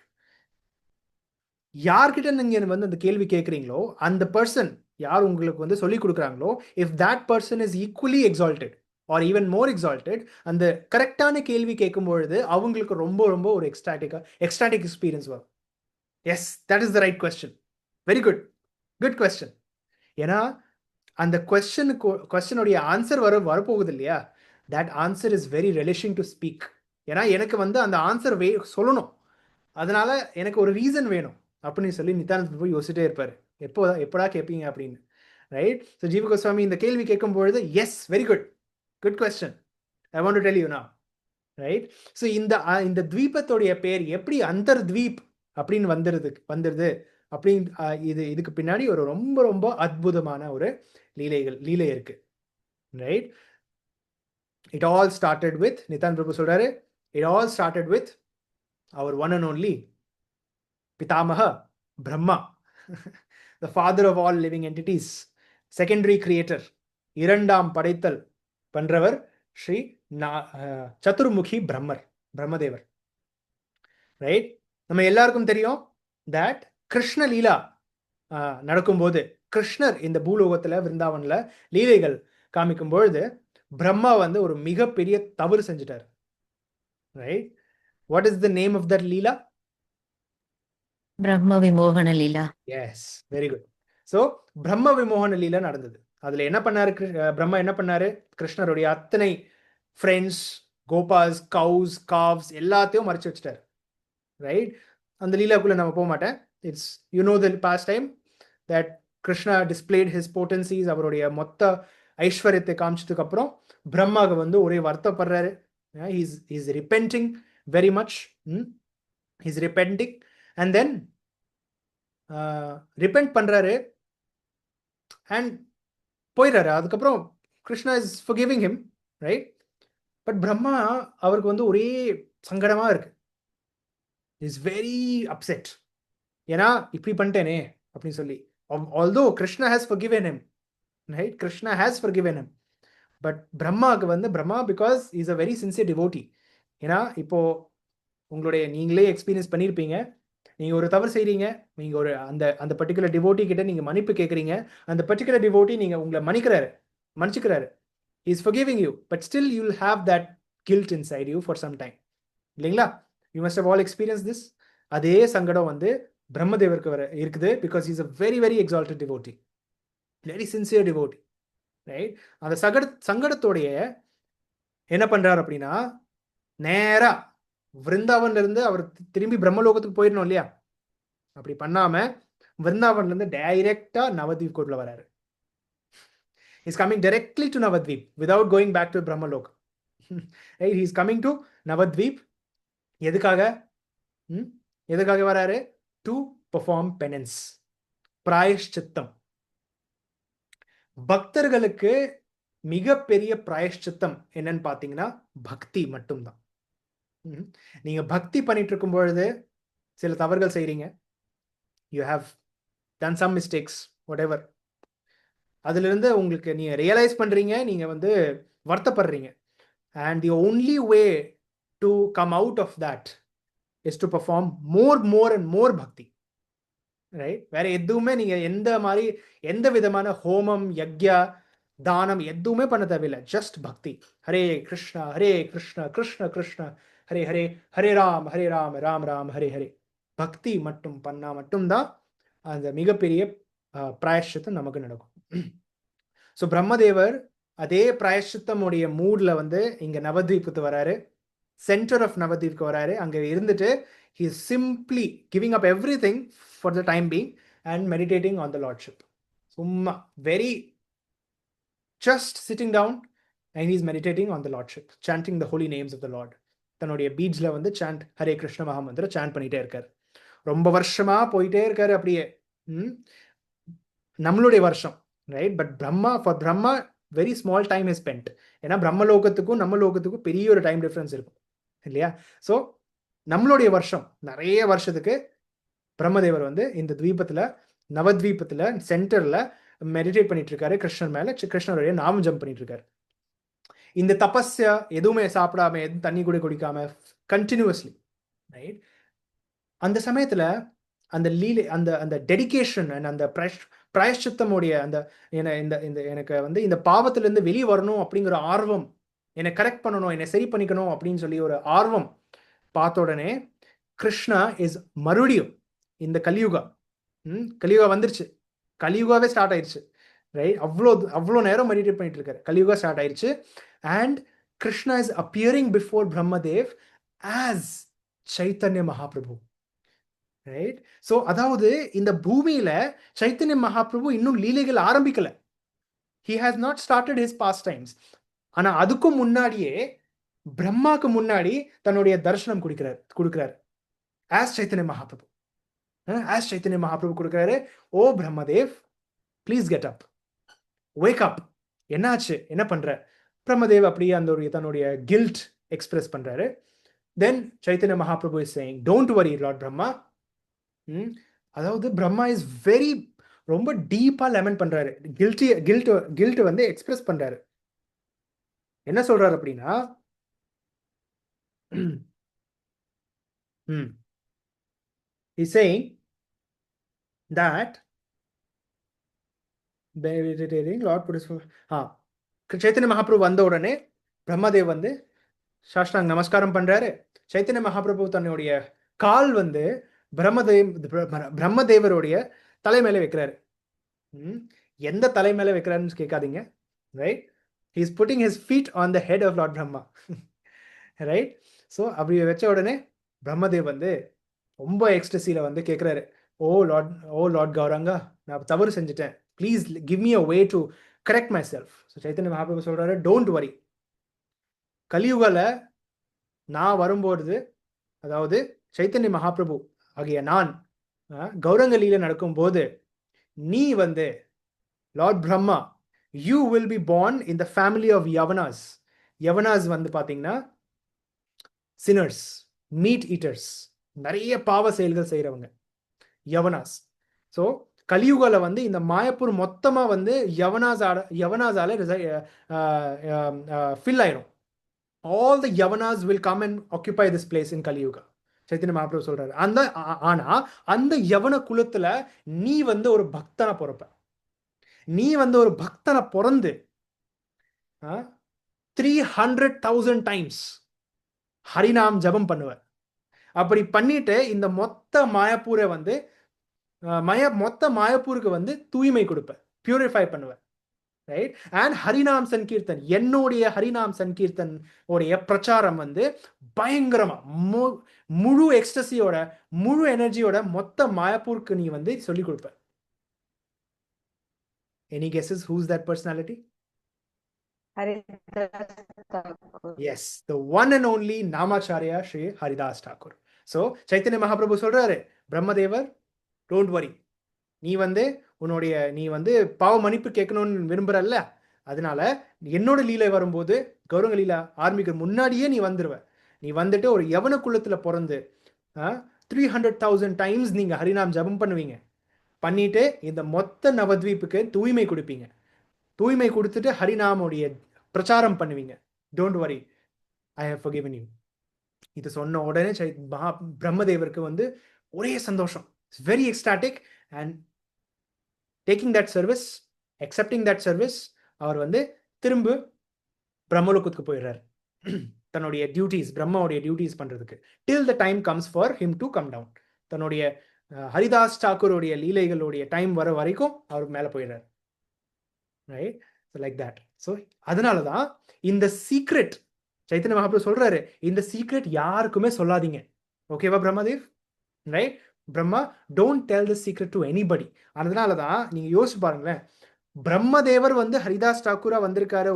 Speaker 1: யார்கிட்ட நீங்க வந்து அந்த கேள்வி கேட்குறீங்களோ அந்த பர்சன் யார் உங்களுக்கு வந்து சொல்லி கொடுக்குறாங்களோ, if that person is equally exalted or even more exalted, அந்த கரெக்டான கேள்வி கேட்கும் பொழுது அவங்களுக்கு ரொம்ப ரொம்ப ஒரு எக்ஸ்டாட்டிக் எக்ஸ்பீரியன்ஸ் வரும். Yes, that is the right question, very good question. ஏன்னா அந்த கொஸ்டினுடைய ஆன்சர் வரப்போகுது இல்லையா, that answer is very relishing to speak. ஏன்னா எனக்கு வந்து அந்த ஆன்சர் சொல்லணும், அதனால எனக்கு ஒரு ரீசன் வேணும் அப்படின்னு சொல்லி நித்யானந்த பிரபு யோசிச்சுட்டே இருப்பார், எப்போடா கேட்பீங்க அப்படின்னு, ரைட்? ஸோ ஜீவகோஸ்வாமி இந்த கேள்வி கேட்கும் பொழுது, yes, very good question, I want to tell you now, right? So இந்த த்வீபத்தோடைய பேர் எப்படி அந்தர்த்வீப் அப்படின்னு வந்துடுது அப்படின்னு இதுக்கு பின்னாடி ஒரு ரொம்ப ரொம்ப அற்புதமான ஒரு லீலை இருக்கு, right? It all started with, Nityananda Prabhu சொல்றாரு, it all started with our one and only Pitamaha Brahma, the father of all living entities, secondary creator, இரண்டாம் படைத்தல் பண்றவர் ஸ்ரீ சதுர்முகி பிரம்மதேவர், ரைட்? நம்ம எல்லாருக்கும் தெரியும் that கிருஷ்ண லீலா நடக்கும்போது கிருஷ்ணர் இந்த பூலோகத்துல விருந்தாவன்ல லீலைகள் காமிக்கும் பொழுது பிரம்மா வந்து ஒரு மிகப்பெரிய தவறு செஞ்சிட்டார். Right? What is the name of that லீலா?
Speaker 2: பிரம்ம விமோகன லீலா.
Speaker 1: S, very good. ஸோ பிரம்ம விமோகன லீலா நடந்தது. அதுல என்ன பண்ணாரு பிரம்மா என்ன பண்ணாரு? கிருஷ்ணருடைய அத்தனை ஃப்ரெண்ட்ஸ், கோபாஸ், கவுஸ், காவ்ஸ் எல்லாத்தையும் மறைச்சு வச்சுட்டார். ரைட்? அந்த லீலாக்குள்ள நம்ம போக மாட்டேன். It's you know the pastime that Krishna displayed his potencies, அவருடைய மொத்த ஐஸ்வர்யத்தை காமிச்சதுக்கு அப்புறம் பிரம்மாவுக்கு வந்து ஒரே வருத்தப்படுறாரு. Is repenting very much. Is repenting and then repent பண்றாரு அண்ட் போயிடுறாரு. அதுக்கப்புறம் Krishna is forgiving him, right? But Brahma அவருக்கு வந்து ஒரே சங்கடமா இருக்கு. Is very upset. ஏன்னா இப்படி பண்ணிட்டேனே அப்படின்னு சொல்லி. Although Krishna has forgiven him, right? Krishna has forgiven him. But பிரம்மாவுக்கு வந்து Brahma because is a very sincere devotee. ஏன்னா இப்போ உங்களுடைய நீங்களே எக்ஸ்பீரியன்ஸ் பண்ணியிருப்பீங்க. நீங்கள் ஒரு தவறு செய்கிறீங்க, நீங்கள் ஒரு அந்த பர்டிகுலர் டிவோட்டி கிட்ட நீங்கள் மன்னிப்பு கேட்குறீங்க. அந்த பர்டிகுலர் டிவோட்டி நீங்கள் உங்களை மன்னிச்சுக்கிறாரு. Is forgiving you, but still you will have that guilt inside you for some time. இல்லைங்களா? You must have all experience this. அதே சங்கடம் வந்து பிரம்மதேவருக்கு இருக்குது. Because is a very very exalted devotee, very sincere devotee, right? அந்த சங்கடத்தோடைய என்ன பண்றாரு அப்படின்னா, நேரா விருந்தாவன்ல இருந்து அவர் திரும்பி பிரம்மலோகத்துக்கு போயிடணும் இல்லையா? அப்படி பண்ணாம விருந்தாவன்ல இருந்து டைரக்டா நவத்வீப் கோட்ல வராரு. Is coming directly to Navadvip without going back to Brahmalok. Right? He is coming to Navadvip. எதுக்காக வராரு? டு பெர்ஃபார்ம் பெனன்ஸ், பிராயஷ்சித்தம். பக்தர்களுக்கு மிகப்பெரிய பிராயஷ்சித்தம் என்னன்னு பார்த்தீங்கன்னா பக்தி மட்டும்தான். நீங்க பக்தி பண்ணிட்டு இருக்கும் பொழுது சில தவறுகள் செய்றீங்க. You have done some mistakes, whatever. அதுல இருந்து உங்களுக்கு நீங்க ரியலைஸ் பண்றீங்க, நீங்க வந்து வருத்தப்படுறீங்க. And the only way to come out of that is to perform more and more bhakti. Right? வேற எதுவுமே நீங்க எந்த விதமான ஹோமம், யக்யா, தானம் எதுவுமே பண்ண தேவையில்லை. ஜஸ்ட் பக்தி. ஹரே கிருஷ்ணா கிருஷ்ண கிருஷ்ண ஹரே ஹரே, ஹரே ராம் ராம் ராம் ஹரே ஹரே. பக்தி மட்டும் பண்ணா மட்டும்தான் அந்த மிகப்பெரிய பிராயஷ்சித்தம் நமக்கு நடக்கும். ஸோ பிரம்மதேவர் அதே பிராயஷ்சித்தமுடைய மூட்ல வந்து இங்க நவத்வீபுக்கு வராரு. சென்டர் ஆஃப் நவத்வீப்க்கு வராரு. அங்க இருந்துட்டு he is simply giving up everything for the time being and meditating on the Lordship. Summa very just sitting down and he is meditating on the Lordship, chanting the holy names of the Lord. தன்னுடைய பீச்ல வந்து chant Hare Krishna mahamantra chant பண்ணிட்டே இருக்காரு. ரொம்ப வருஷமா போயிட்டே இருக்காரு அப்படியே. நம்மளுடைய வருஷம், right? But Brahma very small time is spent. ஏன்னா பிரம்மலோகத்துக்கும் நம்ம லோகத்துக்கும் பெரிய ஒரு டைம் டிஃபரன்ஸ் இருக்கும் இல்லையா? ஸோ நம்மளுடைய வருஷம் நிறைய வருஷத்துக்கு பிரம்மதேவர் வந்து இந்த நவத்வீபத்துல சென்டர்ல மெடிடேட் பண்ணிட்டு இருக்காரு. கிருஷ்ணர் மேல கிருஷ்ணருடைய நாமம் ஜம்ப் பண்ணிட்டு இருக்காரு. இந்த தபஸ்ய எதுவுமே சாப்பிடாம, எதுவும் தண்ணி கூட குடிக்காம கண்டினியூஸ்லி, ரைட்? அந்த சமயத்துல அந்த அந்த டெடிகேஷன் அண்ட் அந்த பிராயஷ்சித்தமுடைய அந்த எனக்கு வந்து இந்த பாவத்துல இருந்து வெளியே வரணும் அப்படிங்கிற ஆர்வம், என்னை கரெக்ட் பண்ணணும், என்னை சரி பண்ணிக்கணும் அப்படின்னு சொல்லி ஒரு ஆர்வம் பார்த்த உடனே கிருஷ்ணா இஸ் மறுபடியும் இந்த கலியுகா வந்துருச்சு. கலியுகாவே ஸ்டார்ட் ஆயிடுச்சு, ரைட்? அவ்வளோ நேரம் மெடிடேட் பண்ணிட்டு இருக்காரு. கலியுகா ஸ்டார்ட் ஆயிடுச்சு. And Krishna is appearing before Brahmadev as Chaitanya Mahaprabhu, right? So அதாவது இந்த பூமியில சைத்தன்ய மகாபிரபு இன்னும் லீலைகள் ஆரம்பிக்கல. He has not started his pastimes. ஆனா அதுக்கும் முன்னாடியே பிரம்மாக்கு முன்னாடி தன்னுடைய தரிசனம் கொடுக்கிறாரு ஆஸ் சைத்தன்ய மகாபிரபு. ஆஸ் சைத்தன்ய மகாபிரபு கொடுக்கிறாரு, oh Brahmadev please get up, wake up. என்னாச்சு, என்ன பண்ற? பிரம்மதேவ் அப்படியே தன்னுடைய கில்ட் எக்ஸ்பிரஸ் பண்றாரு. Then Chaitanya Mahaprabhu is saying don't worry lord Brahma. அதாவது பிரம்மா இஸ் ரொம்ப டீப்பா லெமன் பண்றாரு. கில்ட் வந்து எக்ஸ்பிரஸ் பண்றாரு. என்ன சொல்றாரு அப்படின்னா, he's saying that Lord put his Chaitanya Mahaprabhu வந்த உடனே பிரம்மதேவ் வந்து சாஷ்டாங்க நமஸ்காரம் பண்றாரு. சைத்தன்ய மகாபிரபு தன்னுடைய கால் வந்து பிரம்மதேவருடைய தலை மேலே வைக்கிறாரு. எந்த தலை மேலே வைக்கிறாருன்னு கேட்காதீங்க, right? He is putting his feet on the head of Lord Brahma, right? So அப்படி வச்ச உடனே பிரம்மதேவ் வந்து ரொம்ப எக்ஸ்டசியில் வந்து கேட்குறாரு, ஓ லார்ட் கௌரங்கா, நான் தவறு செஞ்சுட்டேன், please give me a way to correct my self. So Chaitanya Mahaprabhu சொல்கிறாரு, டோன்ட் வரி, கலியுகல நான் வரும்போது, அதாவது சைத்தன்ய மகாபிரபு ஆகிய நான் கௌரங்கலியில நடக்கும்போது நீ வந்து Lord Brahma, you will be born in the family of Yavanas. Yavanas வந்து பார்த்தீங்கன்னா சினர்ஸ், மீட் ஈட்டர்ஸ், நிறைய பாவ செயல்கள் செய்கிறவங்க யவனாஸ். ஸோ கலியுகல வந்து இந்த மாயப்பூர் மொத்தமாக வந்து யவனாஸால ஃபில் ஆயிடும். All the Yavanas will come and occupy this place in Kali Yuga. Chaitanya Mahaprabhu சொல்றாரு. ஆனா அந்த யவன குலத்துல நீ வந்து ஒரு பக்தனை பிறப்ப. நீ வந்து ஒரு பக்தனை பிறந்து 300,000 டைம்ஸ் ஹரிநாம் ஜபம் பண்ணுவ. அப்படி பண்ணிட்டு இந்த மொத்த மாயப்பூரை வந்து மொத்த மாயப்பூருக்கு வந்து தூய்மை கொடுப்ப, பியூரிஃபை பண்ணுவ, ரைட்? அண்ட் ஹரிநாம் சங்கீர்த்தன், என்னுடைய ஹரிநாம் சங்கீர்த்தன் உடைய பிரச்சாரம் வந்து பயங்கரமா முழு எக்ஸ்டசியோட முழு எனர்ஜியோட மொத்த மாயப்பூருக்கு நீ வந்து சொல்லிக் கொடுப்ப. Any guesses who's that personality? Yes, the one and only Namacharya Shri Haridas Thakur. So Chaitanya Mahaprabhu சொல்றாரு, பிரம்மதேவர் டோன்ட் வரி, நீ வந்து பாவ மன்னிப்பு கேட்கணும்னு விரும்புறல்ல, அதனால என்னோட லீலை வரும்போது கௌரங்க லீலா ஆரம்பிக்கிற முன்னாடியே நீ வந்துடுவ. நீ வந்துட்டு ஒரு யவன குலத்துல பிறந்து 300,000 டைம்ஸ் நீங்க ஹரிநாம் ஜபம் பண்ணுவீங்க. பண்ணிட்டு இந்த மொத்த நவத்வீப்புக்கு தூய்மை கொடுப்பீங்க. தூய்மை கொடுத்துட்டு ஹரிநாமுடைய பிரச்சாரம் பண்ணுவீங்க. Don't worry, I have forgiven you. இது சொன்ன உடனே பிரம்மதேவருக்கு வந்து ஒரே சந்தோஷம், very ecstatic. And taking that service, accepting that service, அவர் வந்து திரும்ப பிரம்மலோகத்துக்கு போயிடுறார் தன்னுடைய டியூட்டிஸ், பிரம்மாவுடைய டியூட்டிஸ் பண்றதுக்கு. Till the time comes for him to come down. தன்னுடைய ஹரிதாஸ் தாக்கூருடைய லீலைகளுடைய டைம் வர வரைக்கும் அவர் மேலே போயிடுறார், ரைட்? Like that. ஸோ அதனால தான் இந்த சீக்ரெட் சைத்தன்ய மகாபிரபு சொல்றாரு, இந்த சீக்ரெட் யாருக்குமே சொல்லாதீங்க. ஓகேவா Brahmadev? Right? Brahma, don't tell the secret to anybody. அதனால தான் நீங்க யோசிச்சு பாருங்களேன், பிரம்மதேவர் வந்து ஹரிதாஸ் தாக்கூரா வந்திருக்காரு,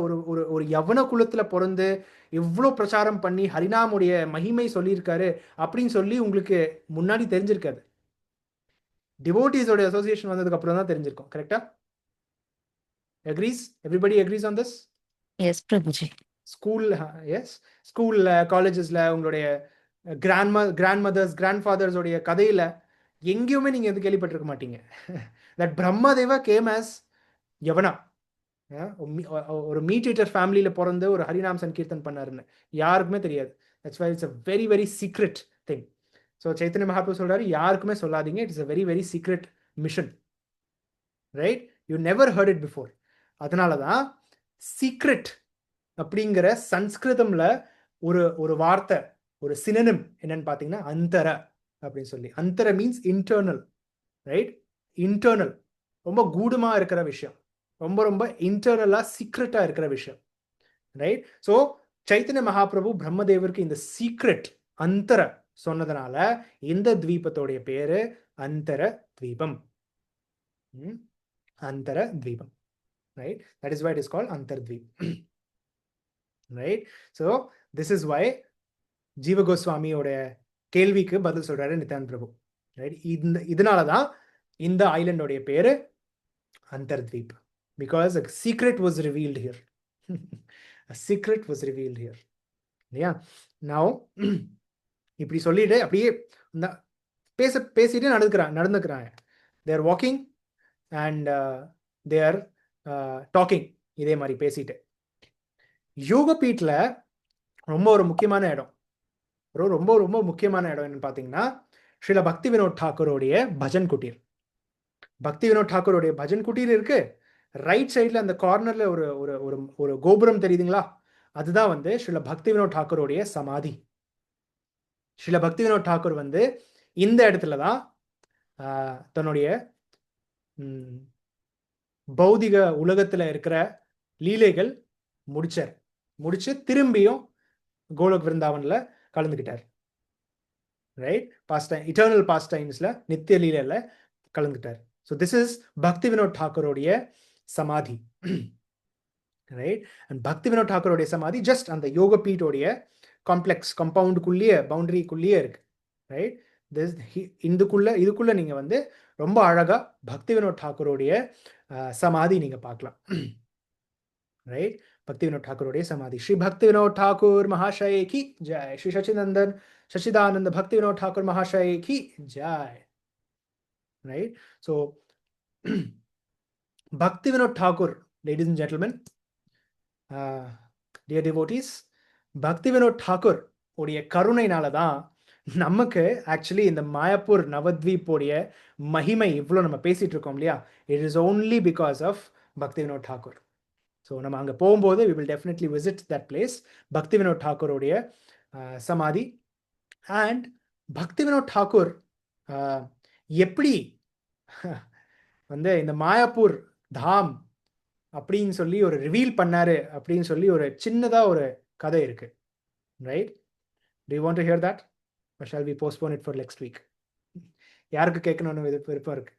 Speaker 1: ஒரு யவன குலத்துல பிறந்து இவ்வளோ பிரச்சாரம் பண்ணி ஹரிநாமுடைய மகிமை சொல்லியிருக்காரு அப்படின்னு சொல்லி உங்களுக்கு முன்னாடி தெரிஞ்சிருக்காது. டிவோட்டீஸோட அசோசியேஷன் வந்ததுக்கு அப்புறம் தான் தெரிஞ்சிருக்கும். கரெக்டா? Agrees? Everybody agrees on this?
Speaker 2: Yes Prabhuji.
Speaker 1: ஸ்கூல்ல காலேஜஸ்ல உங்களுடைய கிராண்ட் மதர்ஸ், கிராண்ட் ஃபாதர்ஸோடைய கதையில எங்கேயுமே நீங்க எது கேள்விப்பட்டிருக்க மாட்டீங்க தட் பிரம்மதேவா கேம் ஆஸ் யவனா, ஒரு மீட் ஈட்டர் ஃபேமிலியில பிறந்து ஒரு ஹரிநாம் சங்கீர்த்தன் பண்ணாருன்னு யாருக்குமே தெரியாது. That's why it's a very very secret thing. So Chaitanya Mahaprabhu சொல்றாரு, யாருக்குமே சொல்லாதீங்க, it's a very very secret mission, right? You never heard it before. அதனால தான் சீக்ரெட் அப்படிங்கிற சன்ஸ்கிருதம்ல ஒரு வார்த்தை, ஒரு சினோனிம் என்னன்னு பார்த்தீங்கன்னா அந்தர அப்படின்னு சொல்லி. அந்தர மீன்ஸ் இன்டர்னல், ரைட்? இன்டர்னல், ரொம்ப கூடமா இருக்கிற விஷயம், ரொம்ப ரொம்ப இன்டர்னலா சீக்ரெட்டா இருக்கிற விஷயம், ரைட்? ஸோ சைத்தன்ய மகாபிரபு பிரம்மதேவருக்கு இந்த சீக்ரெட் அந்தர சொன்னதுனால இந்த தீபத்தோடைய பேரு அந்தர தீபம். அந்தர தீபம், right? That is why it is called Antardvip. Right? So this is why ஜீவ கோஸ்வாமியோட கேள்விக்கு பதில் சொல்றாரு நித்யானந்த பிரபு, ரைட்? இதனால தான் இந்த ஐலண்டோடைய பேரு அந்தர்த்வீப், because a secret was revealed here. A secret was revealed here. இல்லையா? Now இப்படி சொல்லிட்டு அப்படியே பேசிட்டு நடந்துக்கிறாங்க. They are walking and they are talking. இதே மாதிரி பேசிட்டு யோகபீட்ல ஒரு முக்கியமான இடம், ரொம்ப முக்கியமான இடம் என்னன்னு பார்த்தீங்கன்னா ஸ்ரீல பக்தி வினோத் டாக்கூரோடைய பஜன் குட்டீர். பக்தி வினோத் டாக்கூரோடைய பஜன் குட்டீர் இருக்கு. ரைட் சைடில் அந்த கார்னரில் ஒரு ஒரு ஒரு ஒரு கோபுரம் தெரியுதுங்களா, அதுதான் வந்து ஸ்ரீல பக்தி வினோத் தாக்கூருடைய சமாதி. ஸ்ரீல பக்தி வினோத் தாக்கூர் வந்து இந்த இடத்துல தான் தன்னுடைய பௌதிக உலகத்தில் இருக்கிற லீலைகள் முடிச்சு திரும்பியும் கோலோக் விருந்தாவனில் கலந்துக்கிட்டார். ரைட், பாஸ்ட் டைம், இட்டர்னல் பாஸ்ட் டைம்ஸில் நித்திய லீலையில் கலந்துக்கிட்டார். So this is Bhakti Vinod தாக்கூருடைய சமாதி. ரைட், அண்ட் பக்தி வினோத் தாக்கூருடைய சமாதி ஜஸ்ட் அந்த யோகபீட்டோடைய காம்ப்ளெக்ஸ் கம்பவுண்டுக்குள்ளேயே பவுண்டரிக்குள்ளேயே இருக்கு. ரைட், இதுக்குள்ள நீங்க வந்து ரொம்ப அழகா பக்தி வினோத் தாக்கூருடைய சமாதி நீங்க பார்க்கலாம். ரைட், பக்தி வினோத் தாக்கூருடைய சமாதி. ஸ்ரீ பக்தி வினோத் தாக்கூர் மகாஷய கி ஜெய். ஸ்ரீ சச்சிதானந்த பக்தி வினோத் தாக்கூர் மகாஷய கி ஜெய். ரைட், ஸோ பக்தி Vinod Thakur, ladies and gentlemen, dear devotees, பக்தி வினோத் தாக்கூர் உடைய கருணையினால தான் நமக்கு ஆக்சுவலி இந்த மாயாப்பூர் நவத்வீப்போடைய மகிமை இவ்வளோ நம்ம பேசிட்டு இருக்கோம் இல்லையா. It is only because of Bhakti Vinod Thakur. So நம்ம அங்கே போகும்போது we will definitely visit that place, பக்தி வினோத் தாக்கூருடைய சமாதி. அண்ட் பக்தி வினோத் தாக்கூர் எப்படி வந்து இந்த மாயாப்பூர் தாம் அப்படின்னு சொல்லி ஒரு ரிவீல் பண்ணாரு அப்படின்னு சொல்லி ஒரு சின்னதா ஒரு கதை இருக்கு. Right, do you want to hear that or shall we postpone it for next week? யாருக்கு கேட்கணும்னு விருப்பம் இருக்கு?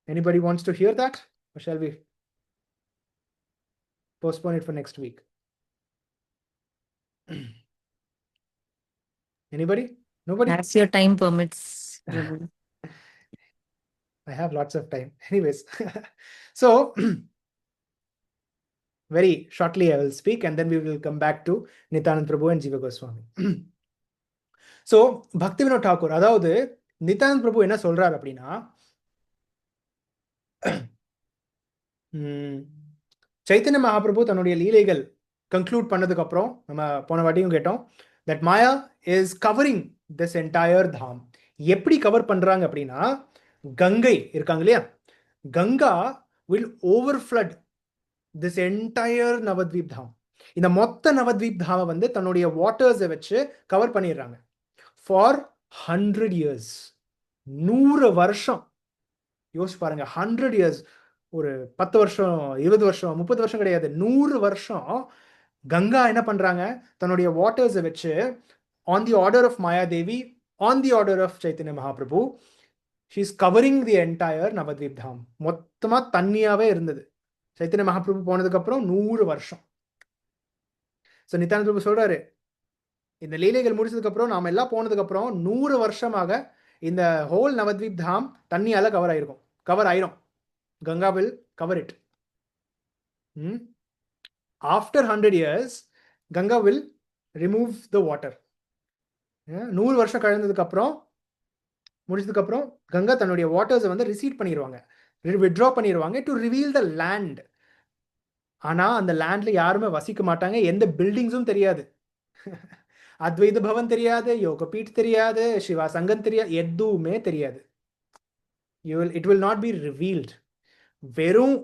Speaker 1: Anybody wants to hear that or shall we postpone it for next week? Anybody? Nobody?
Speaker 2: As your time permits.
Speaker 1: I have lots of time. Anyways, so very shortly I will speak and then we will come back to Nityanand Prabhu and Jiva Goswami. So பக்தி வினோத் தாக்கூர், அதாவது நித்யானந்த் பிரபு என்ன சொல்றார் அப்படின்னா, சைத்தன்ய மகாபிரபு தன்னுடைய லீலைகள் conclude பண்ணதுக்கு அப்புறம் நம்ம போன வாட்டியும் கேட்டோம், that Maya is covering this entire dham. எப்படி கவர் பண்றாங்க அப்படின்னா, கங்கை இருக்காங்க இல்லையா, Ganga will overflood this entire Navadwip தாம். இந்த மொத்த நவத்வீப் தாமை வந்து தன்னுடைய வாட்டர்ஸை வச்சு கவர் பண்ணிடுறாங்க ஃபார் 100 years. 100 வருஷம். யோசிச்சு பாருங்க, 100 years. ஒரு 10 வருஷம் 20 வருஷம் 30 வருஷம் கிடையாது, 100 வருஷம் கங்கா என்ன பண்றாங்க, தன்னுடைய வாட்டர்ஸை வச்சு on the order of Mayadevi, on the order of Chaitanya Mahaprabhu, she is covering the entire Navadwip dham. மொத்தமா தண்ணியாவே இருந்தது சைத்தன்ய மகாபிரபு போனதுக்கு அப்புறம் 100 வருஷம். ஸோ நித்யானந்த பிரபு சொல்றாரு, இந்த லீலைகள் முடிச்சதுக்கு அப்புறம் நாம எல்லாம் போனதுக்கு அப்புறம் 100 வருஷமாக இந்த ஹோல் நவத்வீப் தாம் தண்ணியால கவர் ஆயிரும். Ganga will cover it. After 100 years, Ganga will remove the water. 100 வருஷம் கழிந்ததுக்கு அப்புறம் முடிச்சதுக்கு அப்புறம் கங்கா தன்னுடைய வாட்டர்ஸை வந்து ரிசீட் பண்ணிடுவாங்க, வித்ட்ரா பண்ணிடுவாங்க டு ரிவீல் த லேண்ட். ஆனா அந்த லேண்ட்ல யாருமே வசிக்க மாட்டாங்க, எந்த பில்டிங்ஸும் தெரியாது, அத்வைத பவன் தெரியாது, யோகபீட் தெரியாது, சிவா சங்கம் தெரியாது, எதுவுமே தெரியாது. It will not be revealed. வெறும்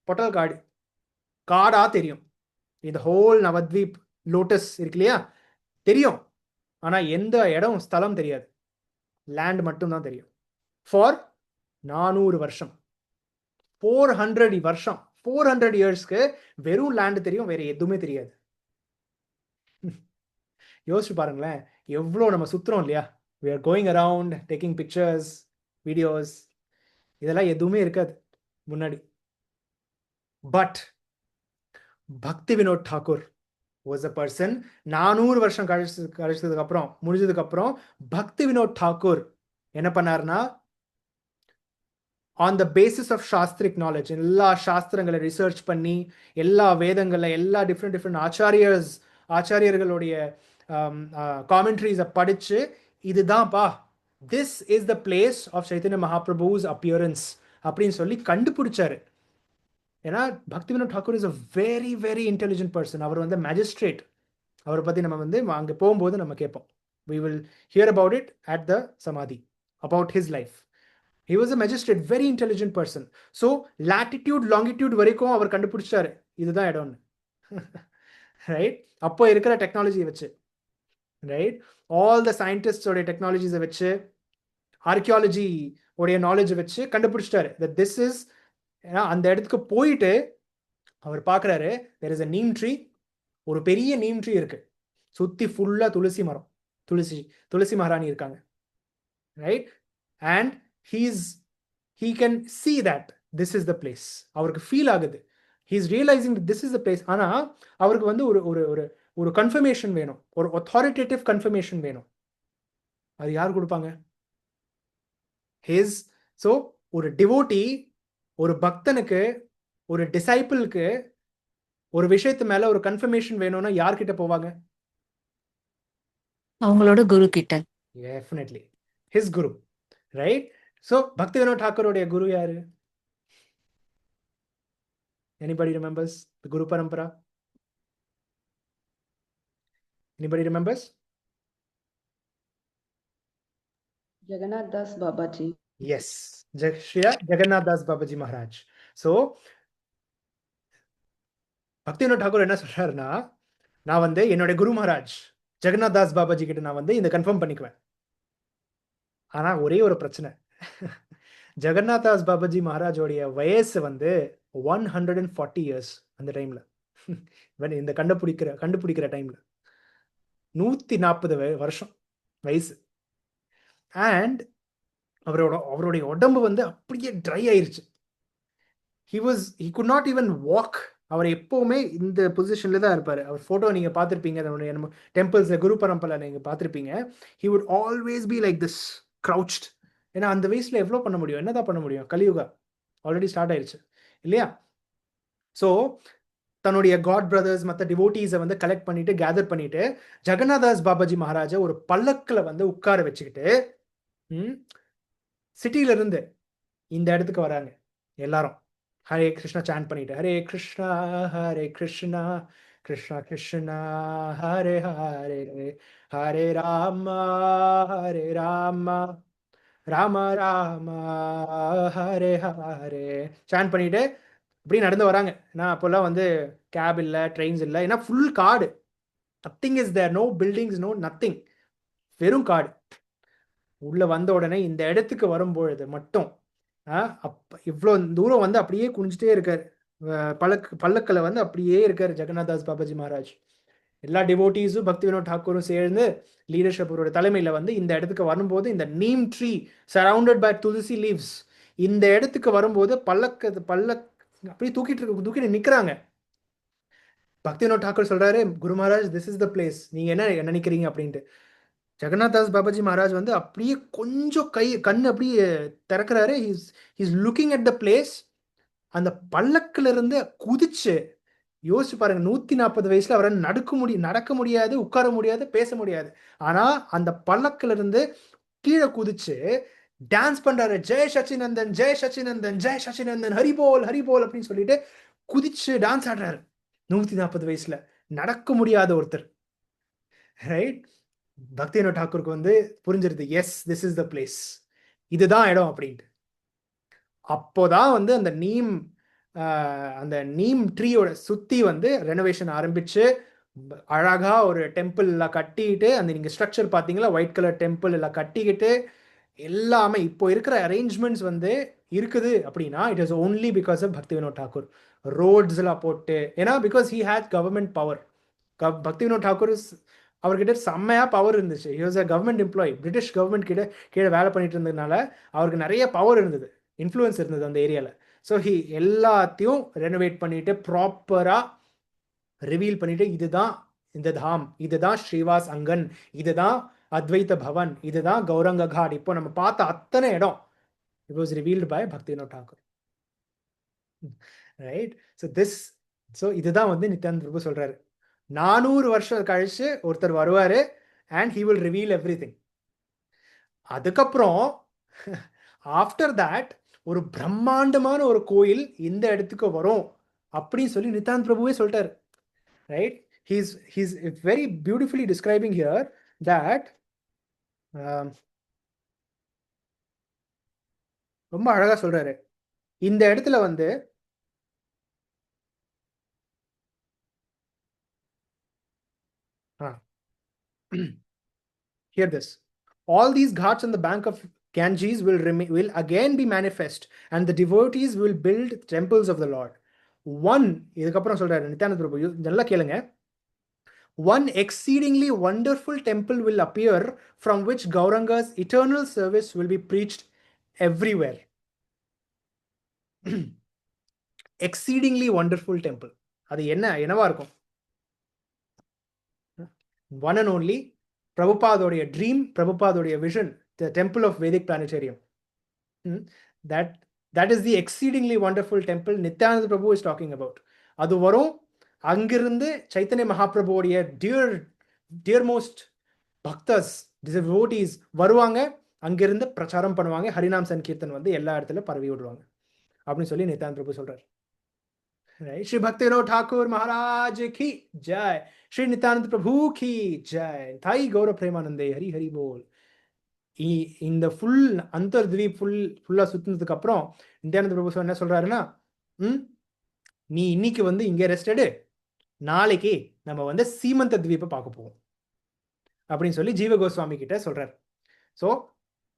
Speaker 1: பொட்டல் காடா தெரியும். இந்த ஹோல் நவத்வீப் லோட்டஸ் இருக்கு இல்லையா, தெரியும். ஆனா எந்த இடம் ஸ்தலம் தெரியாது, லேண்ட் மட்டும்தான் தெரியும். ஃபார் 400 வருஷம், 400 வருஷம், 400 இயர்ஸ்க்கு வெறும் லேண்ட் தெரியும், வேற எதுவுமே தெரியாது. யோசிச்சு பாருங்களேன், எவ்வளோ நம்ம சுத்துறோம் இல்லையா. we are going around taking pictures, videos, இதெல்லாம் எதுவுமே இருக்காது முன்னாடி. பட் பக்தி Vinod Thakur was a person, 400 வருஷம் கழிச்சதுக்கு அப்புறம் முடிஞ்சதுக்கு அப்புறம் பக்தி வினோத் தாக்கூர் என்ன பண்ணாருன்னா, on the basis of shastric knowledge, எல்லா சாஸ்திரங்களை ரிசர்ச் பண்ணி, எல்லா வேதங்களை, எல்லா டிஃப்ரெண்ட் ஆச்சாரியர்களுடைய காமெண்ட்ரிஸை படிச்சு, இதுதான்ப்பா, this is the place of Chaitanya Mahaprabhu's appearance அப்படின்னு சொல்லி கண்டுபிடிச்சாரு. ஏன்னா Bhakti Vinod Thakur is a very very intelligent person. அவர் வந்து மேஜிஸ்ட்ரேட். அவரை பற்றி நம்ம வந்து அங்கே போகும்போது நம்ம கேட்போம். we will hear about it at the samadhi, about his life. He was a magistrate, very intelligent person. So latitude longitude வரைக்கும் அவர் கண்டுபிடிச்சாரு இதுதான் இடம்னு. ரைட்? அப்போ இருக்கிற டெக்னாலஜியை வச்சு, ரைட், ஆல் த சயின்டிஸ்ட் உடைய டெக்னாலஜிஸை வச்சு, ஆர்கியாலஜி உடைய நாலேஜை வச்சு கண்டுபிடிச்சிட்டாரு that this is, அந்த இடத்துக்கு போயிட்டு அவர் பார்க்குறாரு there is a neem tree, ஒரு பெரிய நீம் ட்ரீ இருக்கு, சுத்தி ஃபுல்லா துளசி மரம், துளசி மகாராணி இருக்காங்க, right, and he can see that this is the place. அவருக்கு ஃபீல் ஆகுது, he is realizing that this is the place. ஆனா அவருக்கு வந்து ஒரு ஒரு ஒரு ஒரு கன்ஃபர்மேஷன் வேணும், ஒரு authoritative கன்ஃபர்மேஷன் வேணும். அது யார் கொடுப்பாங்க? ஸோ ஒரு டிவோட்டி, ஒரு பக்தனுக்கு, ஒரு டிசைபிளுக்கு ஒரு விஷயத்து மேல ஒரு கன்ஃபர்மேஷன் வேணும்னா யார்கிட்ட போவாங்க?
Speaker 2: அவங்களோட குரு கிட்ட.
Speaker 1: டெஃபினெட்லி ஹிஸ் குரு, ரைட்? ஸோ பக்திவினோத் டாக்கூருடைய குரு யாரு? Anybody remembers the Guru Parampara? Anybody remembers?
Speaker 4: Jagannath Das Babaji.
Speaker 1: Yes, Shri Jagannath Das Babaji Maharaj. So Bhaktivinod Thakur என்ன சொல்றாருன்னா, நான் வந்து என்னோட குரு மகாராஜ் ஜெகநாத் தாஸ் பாபாஜி கிட்ட நான் வந்து இந்த கன்ஃபார்ம் பண்ணிக்குவேன். ஆனா ஒரே ஒரு பிரச்சனை, ஜெகநாத் தாஸ் பாபாஜி மகாராஜோடைய வயசு வந்து 140 இயர்ஸ். அந்த டைம்ல இந்த கண்டுபிடிக்கிற டைம்ல 140 வருஷம் வயசு. அண்ட் அவருடைய உடம்பு வந்து அப்படியே ட்ரை ஆயிருச்சு. he could not even walk. அவர் எப்பவுமே இந்த பொசிஷன்ல தான் இருப்பாரு. அவர் போட்டோ நீங்க பார்த்திருப்பீங்க, நம்ம டெம்பிள்ஸ்ல குரு பரம்பரை நீங்க பார்த்திருப்பீங்க. he would always be like this crouched. ஏன்னா அந்த வயசுல எவ்வளவு பண்ண முடியும், என்னதான் பண்ண முடியும்? கலியுகா ஆல்ரெடி ஸ்டார்ட் ஆயிடுச்சு இல்லையா? ஸோ தன்னுடைய காட் பிரதர்ஸ் மற்ற டிவோட்டீஸை வந்து கலெக்ட் பண்ணிட்டு கேதர் பண்ணிட்டு ஜெகநாத் தாஸ் பாபாஜி மகாராஜை ஒரு பல்லக்கில் வந்து உட்கார வச்சுக்கிட்டு சிட்டியில இருந்து இந்த இடத்துக்கு வராங்க எல்லாரும். ஹரே கிருஷ்ணா சாண்ட் பண்ணிட்டு, ஹரே கிருஷ்ணா கிருஷ்ணா கிருஷ்ணா ஹரே ஹரே, ஹரே ராமா ராம ராம ஹரே ஹரே சாண்ட் பண்ணிட்டு இப்படி நடந்து வராங்க. ஏன்னா அப்போல்லாம் வந்து கேப் இல்லை, ட்ரெயின்ஸ் இல்லை, ஏன்னா ஃபுல் காடு. Nothing is there, no buildings, no nothing, வெறும் காடு. உள்ள வந்த உடனே இந்த இடத்துக்கு வரும்பொழுது மட்டும் இவ்வளோ தூரம் வந்து அப்படியே குனிஞ்சிட்டே இருக்காரு, பல்லக்கில் வந்து அப்படியே இருக்காரு ஜெகநாத் தாஸ் பாபாஜி மகாராஜ். எல்லா டிவோட்டீஸும் பக்திவினோத் டாக்கூரும் சேர்ந்து லீடர்ஷிப் அவரோட தலைமையில் வந்து இந்த இடத்துக்கு வரும்போது, இந்த neem tree surrounded by tulsi leaves, இந்த இடத்துக்கு வரும்போது பல்லக் அப்படியே தூக்கிட்டு நிற்கிறாங்க. பக்திவினோத் டாக்கூர் சொல்றாரு, Guru Maharaj this is the place, நீங்க என்ன நினைக்கிறீங்க அப்படின்ட்டு. ஜெகநாத் தாஸ் பாபாஜி மகாராஜ் வந்து அப்படியே கொஞ்சம் கண் அப்படியே திறக்கிறாரு. He's looking at the place. அந்த பல்லக்கில் இருந்து குதிச்சு, யோசிச்சு பாருங்க, 140 வயசுல அவரால் நடக்க முடியாது, உட்கார முடியாது, பேச முடியாது. ஆனா அந்த பல்லக்கில் இருந்து கீழே குதிச்சு டான்ஸ் பண்றாரு. ஜெய் சச்சிநந்தன், ஜெய் சச்சிநந்தன், ஜெய் சச்சிநந்தன், ஹரிபோல் ஹரிபோல் அப்படின்னு சொல்லிட்டு குதிச்சு டான்ஸ் ஆடுறாரு. 140 வயசுல நடக்க முடியாத ஒருத்தர், ரைட்? பக்திவினோத் டாக்கூருக்கு வந்து புரிஞ்சிருது, yes this is the place, இதுதான் இடம் அப்படின்ட்டு. அப்போதான் வந்து அந்த நீம் ட்ரீயோட சுத்தி வந்து ரெனோவேஷன் ஆரம்பிச்சு அழகா ஒரு டெம்பிள் எல்லாம் கட்டிட்டு, அந்த நீங்க ஸ்ட்ரக்சர் பார்த்தீங்களா, ஒயிட் கலர் டெம்பிள் எல்லாம் கட்டிக்கிட்டு எல்லாமே இப்போ இருக்கிற அரேஞ்ச்மெண்ட்ஸ் வந்து இருக்குது அப்படின்னா it is only because of Bhaktivinod Thakur. Roads எல்லாம் போட்டு, ஏன்னா because he had government power. Bhaktivinod Thakur அவர்கிட்ட செம்மையா பவர் இருந்துச்சு. He was a government employee, British government கிட்ட கீழே வேலை பண்ணிட்டு இருந்ததுனால அவருக்கு நிறைய பவர் இருந்தது, இன்ஃப்ளூயன்ஸ் இருந்தது அந்த ஏரியாவில். ஸோ எல்லாத்தையும் ரெனோவேட் பண்ணிட்டு ப்ராப்பராக ரிவீல் பண்ணிட்டு, இதுதான் இந்த தாம், இதுதான் ஸ்ரீவாஸ் அங்கன், இதுதான் அத்வைத பவன், இதுதான் கௌரங்க காட், இப்போ நம்ம பார்த்த அத்தனை இடம் it was revealed by Bhaktivinod Thakur, right? So இதுதான் வந்து நித்யானந்த பிரபு சொல்றாரு, 400 வருஷம் கழிச்சு ஒருத்தர் வருவாரு and he will reveal everything. அதுக்கப்புறம் ஆஃப்டர் தட் ஒரு பிரம்மாண்டமான ஒரு கோயில் இந்த இடத்துக்கு வரும் அப்படின்னு சொல்லி நித்யானந்த பிரபுவே சொல்லிட்டாரு, right? He's very beautifully describing here that ரொம்ப அழகா சொல்றாரு. இந்த இடத்துல வந்து hear this. All these ghats on the bank of Ganges will again be manifest, and the devotees will build temples of the Lord. இதுக்கப்புறம் சொல்றாரு நித்யானந்த பிரபு, நல்லா கேளுங்க. One exceedingly wonderful temple will appear from which Gauranga's eternal service will be preached everywhere. Exceedingly wonderful temple. அது என்னவா இருக்கும்? One and only Prabhupada's dream, Prabhupada's vision, the temple of Vedic planetarium. That is the exceedingly wonderful temple Nityananda Prabhu is talking about. அது வரும், அங்கிருந்து Chaitanya மகாபிரபுவோடைய dearmost பக்தர்ஸ், devotees வருவாங்க, அங்கிருந்து பிரச்சாரம் பண்ணுவாங்க, ஹரிநாம் சங்கீர்த்தன் வந்து எல்லா இடத்துல பரவி விடுவாங்க அப்படின்னு சொல்லி நித்யானந்த பிரபு சொல்றாரு. श्री भक्तिविनोद ठाकुर महाराज की जय, श्री नित्यानंद प्रभु की जय, थाई गौरव प्रेमानंदे, हरि हरि बोल. இந்த ஃபுல் அந்தர்த்வீப் ஃபுல்லா சுத்தினதுக்கு அப்புறம் நித்யானந்த பிரபு என்ன சொல்றாருன்னா, நீ இன்னைக்கு வந்து இங்க ரெஸ்ட் எடு, நாளைக்கு நம்ம வந்து சீமந்த த்வீப்பை பார்க்க போவோம் அப்படின்னு சொல்லி ஜீவ கோஸ்வாமி கிட்ட சொல்றாரு. So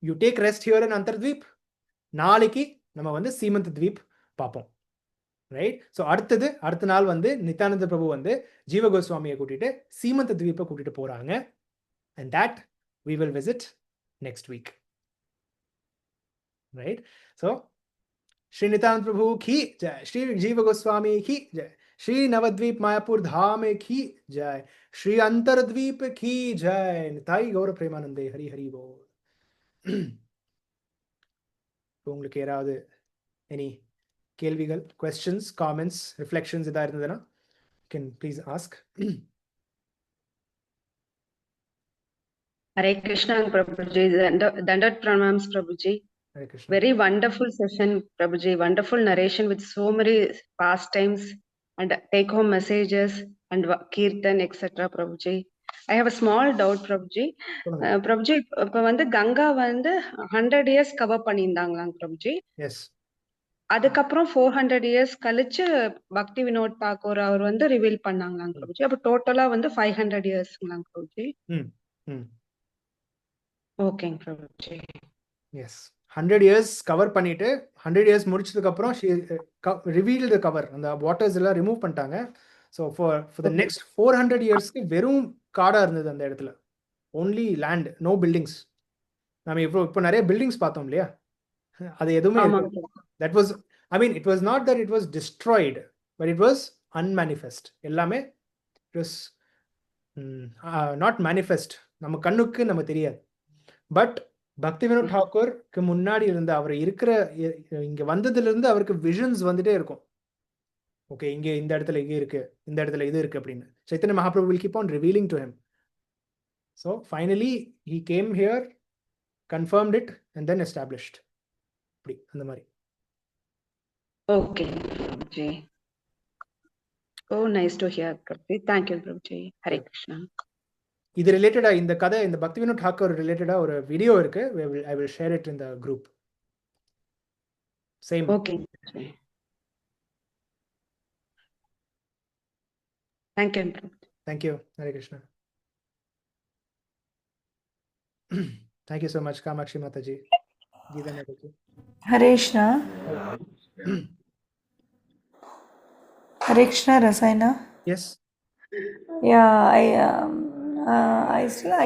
Speaker 1: you take rest here in Antardvip, நாளைக்கு நம்ம வந்து சீமந்த த்வீப் பார்ப்போம். ரைட்? ஸோ அடுத்த நாள் வந்து நித்யானந்த பிரபு வந்து ஜீவ கோஸ்வாமியை கூட்டிட்டு சீமந்த த்வீப்பை கூட்டிட்டு போறாங்க. And that we will visit next week. Right? So Shri Nityananda Prabhu ki jai, Shri Jiva Goswami ki jai, Shri Navadvip Mayapur Dham ki jai, Shri Antardvip ki jai, Nitai Gaura Premanande, Hari Hari Bol. உங்களுக்கு யாராவது any கேள்விகள், questions, comments, reflections எதா இருந்ததுன்னா can please ask.
Speaker 4: Hare Krishna Prabhuji, Dandat Pranams Prabhuji.
Speaker 1: Hare Krishna.
Speaker 4: Very wonderful session, Prabhuji. Wonderful narration with so many pastimes and take-home messages and kirtan, etc. Prabhuji. I have a small doubt, Prabhuji. Prabhuji, இப்ப வந்து கங்கா வந்து 100 years cover பண்ணியிருந்தாங்களாங்க Prabhuji.
Speaker 1: Yes.
Speaker 4: அதுக்கப்புறம் 400 years கழிச்சு பக்தி வினோத் தாக்கூர் அவர் வந்து reveal பண்ணாங்களாங்க Prabhuji. அப்ப டோட்டலா வந்து 500 yearsங்களாங்க Prabhuji. ஓகேங்க Prabhuji.
Speaker 1: Yes. 100 years கவர் பண்ணிட்டு 100 years முடிச்சதுக்கு அப்புறம் she revealed the cover, அந்த வாட்டர்ஸ் எல்லாம் ரிமூவ் பண்ணிட்டாங்க. ஸோ for the next 400 yearsக்கு வெறும் காடா இருந்தது அந்த இடத்துல. only land, no buildings. நம்ம இப்போ நிறைய பில்டிங்ஸ் பார்த்தோம் இல்லையா, அது எதுவுமே that was, I mean, it was not that it was destroyed, but it was unmanifest. எல்லாமே it was not manifest, நம்ம கண்ணுக்கு நம்ம தெரியாது. பட் பக்தி வினோத் தாக்கூருக்கு முன்னாடி இருந்த அவர் இருக்கிற இங்க வந்ததுல இருந்து அவருக்கு விஷன்ஸ் வந்துட்டே இருக்கும். ஓகே, இங்க இந்த இடத்துல இங்க இருக்கு, இந்த இடத்துல இது இருக்கு அப்படின்னு Chaitanya Mahaprabhu will keep on revealing to him. So finally he came here, confirmed it and then established. அப்படி அந்த மாதிரி.
Speaker 4: Okay, Prabhuji. Oh, nice to hear, Prabhuji. Thank you, Prabhuji. Hare Krishna.
Speaker 1: இது ரிலேட்டடா இந்த கதை, இந்த பக்தி வினோத் தாக்கூர் ரிலேட்டடா ஒரு வீடியோ இருக்கு. I will share it in the group. Same.
Speaker 4: Okay. Thank you, Prabhuji.
Speaker 1: Thank you. Hare Krishna. Thank you so much, Kamakshi Mataji. Geeta Mataji.
Speaker 3: Hare Krishna. Hare Krishna, Rasayana.
Speaker 1: Yes.
Speaker 3: Yeah,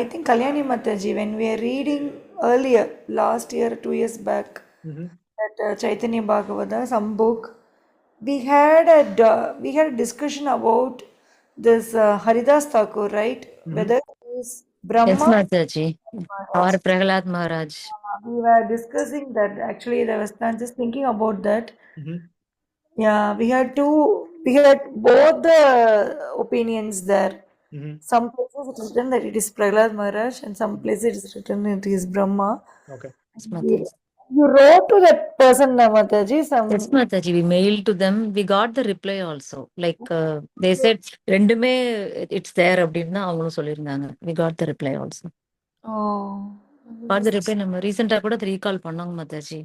Speaker 3: I think Kalyani Mataji, when we are reading earlier, last year, 2 years back, that Chaitanya Bhagavata, some book, we had a discussion about this Haridas Thakur, right? Whether it is Brahma.
Speaker 2: Yes, Mataji. Or Prahlad Maharaj.
Speaker 3: We were discussing that. Actually, I was just thinking about that. Yeah, we had both the opinions there. Some places it is written that it is Prahlad Maharaj, and some places it is written it is Brahma.
Speaker 1: Okay.
Speaker 2: Yes, Mataji.
Speaker 3: You wrote to that person, Mataji.
Speaker 2: Yes, Mataji. We mailed to them. We got the reply also. Like they said, ரெண்டுமே it's there அப்படின்னா அவங்களும் சொல்லியிருந்தாங்க. We got the reply also.
Speaker 3: Oh.
Speaker 2: Got the reply நம்ம ரீசெண்டா கூட recall பண்ணோங்க Mataji.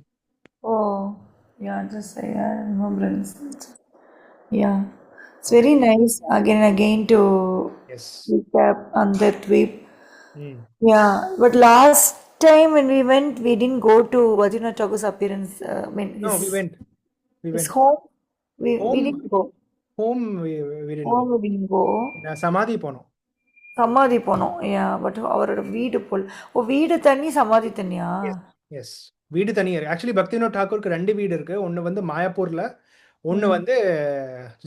Speaker 3: Oh, yeah, just I remembrance. Yeah, it's very nice again and again to
Speaker 1: Yes.
Speaker 3: recap on that trip.
Speaker 1: Mm.
Speaker 3: Yeah, but last time when we went, we didn't go to Vajina Thakur's appearance. I mean,
Speaker 1: No, we
Speaker 3: his
Speaker 1: went. We
Speaker 3: his
Speaker 1: went.
Speaker 3: home. We
Speaker 1: Home,
Speaker 3: didn't go.
Speaker 1: home, we didn't go.
Speaker 3: Home we didn't go.
Speaker 1: நான் சமாதி போனோம்.
Speaker 3: சமாதி போனோம். Yeah, but அவரோட வீடு போல. ஓ, வீடு தனி சமாதி தனியா?
Speaker 1: எஸ், வீடு தனியா இருக்கு. ஆக்சுவலி பக்திவினோத் தாக்கூருக்கு 2 வீடு இருக்கு. ஒன்று வந்து மாயாப்பூர்ல, ஒன்று வந்து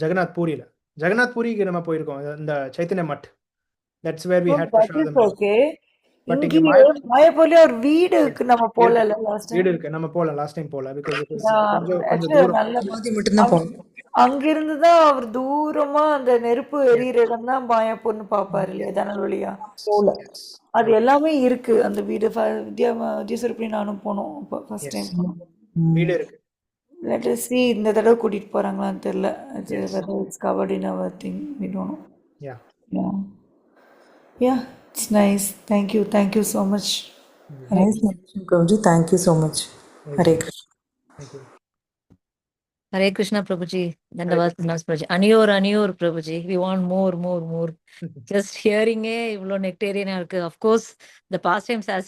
Speaker 1: ஜெகநாத் பூரியில. ஜெகநாத் பூரிக்கு நம்ம போயிருக்கோம், இந்த Chaitanya Math. That's where we
Speaker 3: Oh,
Speaker 1: had
Speaker 3: that is
Speaker 1: prasadam.
Speaker 3: okay.
Speaker 1: But
Speaker 3: இங்கே
Speaker 1: இங்க
Speaker 3: மாயாப்பூர்ல ஒரு வீடுக்கு நம்ம போகல லாஸ்ட் டைம்.
Speaker 1: வீடு இருக்கு, நம்ம போகல, லாஸ்ட் டைம் போகல, பிகாஸ் இட் வாஸ் கொஞ்சம்
Speaker 3: ஆக்சுவலி
Speaker 1: தூரம்.
Speaker 3: நல்ல
Speaker 5: சமாதி மட்டும்தான் போனோம்.
Speaker 3: அங்கிருந்து தான் அவர் தூரமா அந்த நெருப்பு எரியிற இடம் தான் மாயாப்பூர்னு பாப்பாரு இல்லையா, ஜன்னல் வழியா போல. அது எல்லாமே இருக்கு அந்த வீடு. வித்யாஸ்வரூபி நானும் போனோம் ஃபர்ஸ்ட் டைம்.
Speaker 1: வீடு இருக்கு.
Speaker 3: லெட் அஸ் see இந்த தடவை கூட்டிட்டு போறாங்களான்னு தெரியல. whether it's covered in our thing, we don't know.
Speaker 1: Yeah.
Speaker 3: Yeah, it's nice. Thank you so much.
Speaker 5: Nice narration, Prabhuji. Thank you so much. Hare Krishna.
Speaker 1: Thank you.
Speaker 2: Hare Krishna, Prabhuji. Dandavad Prabhuji. Anyor, Prabhuji. We want more. Just hearing a nectarian. Of course, the pastimes as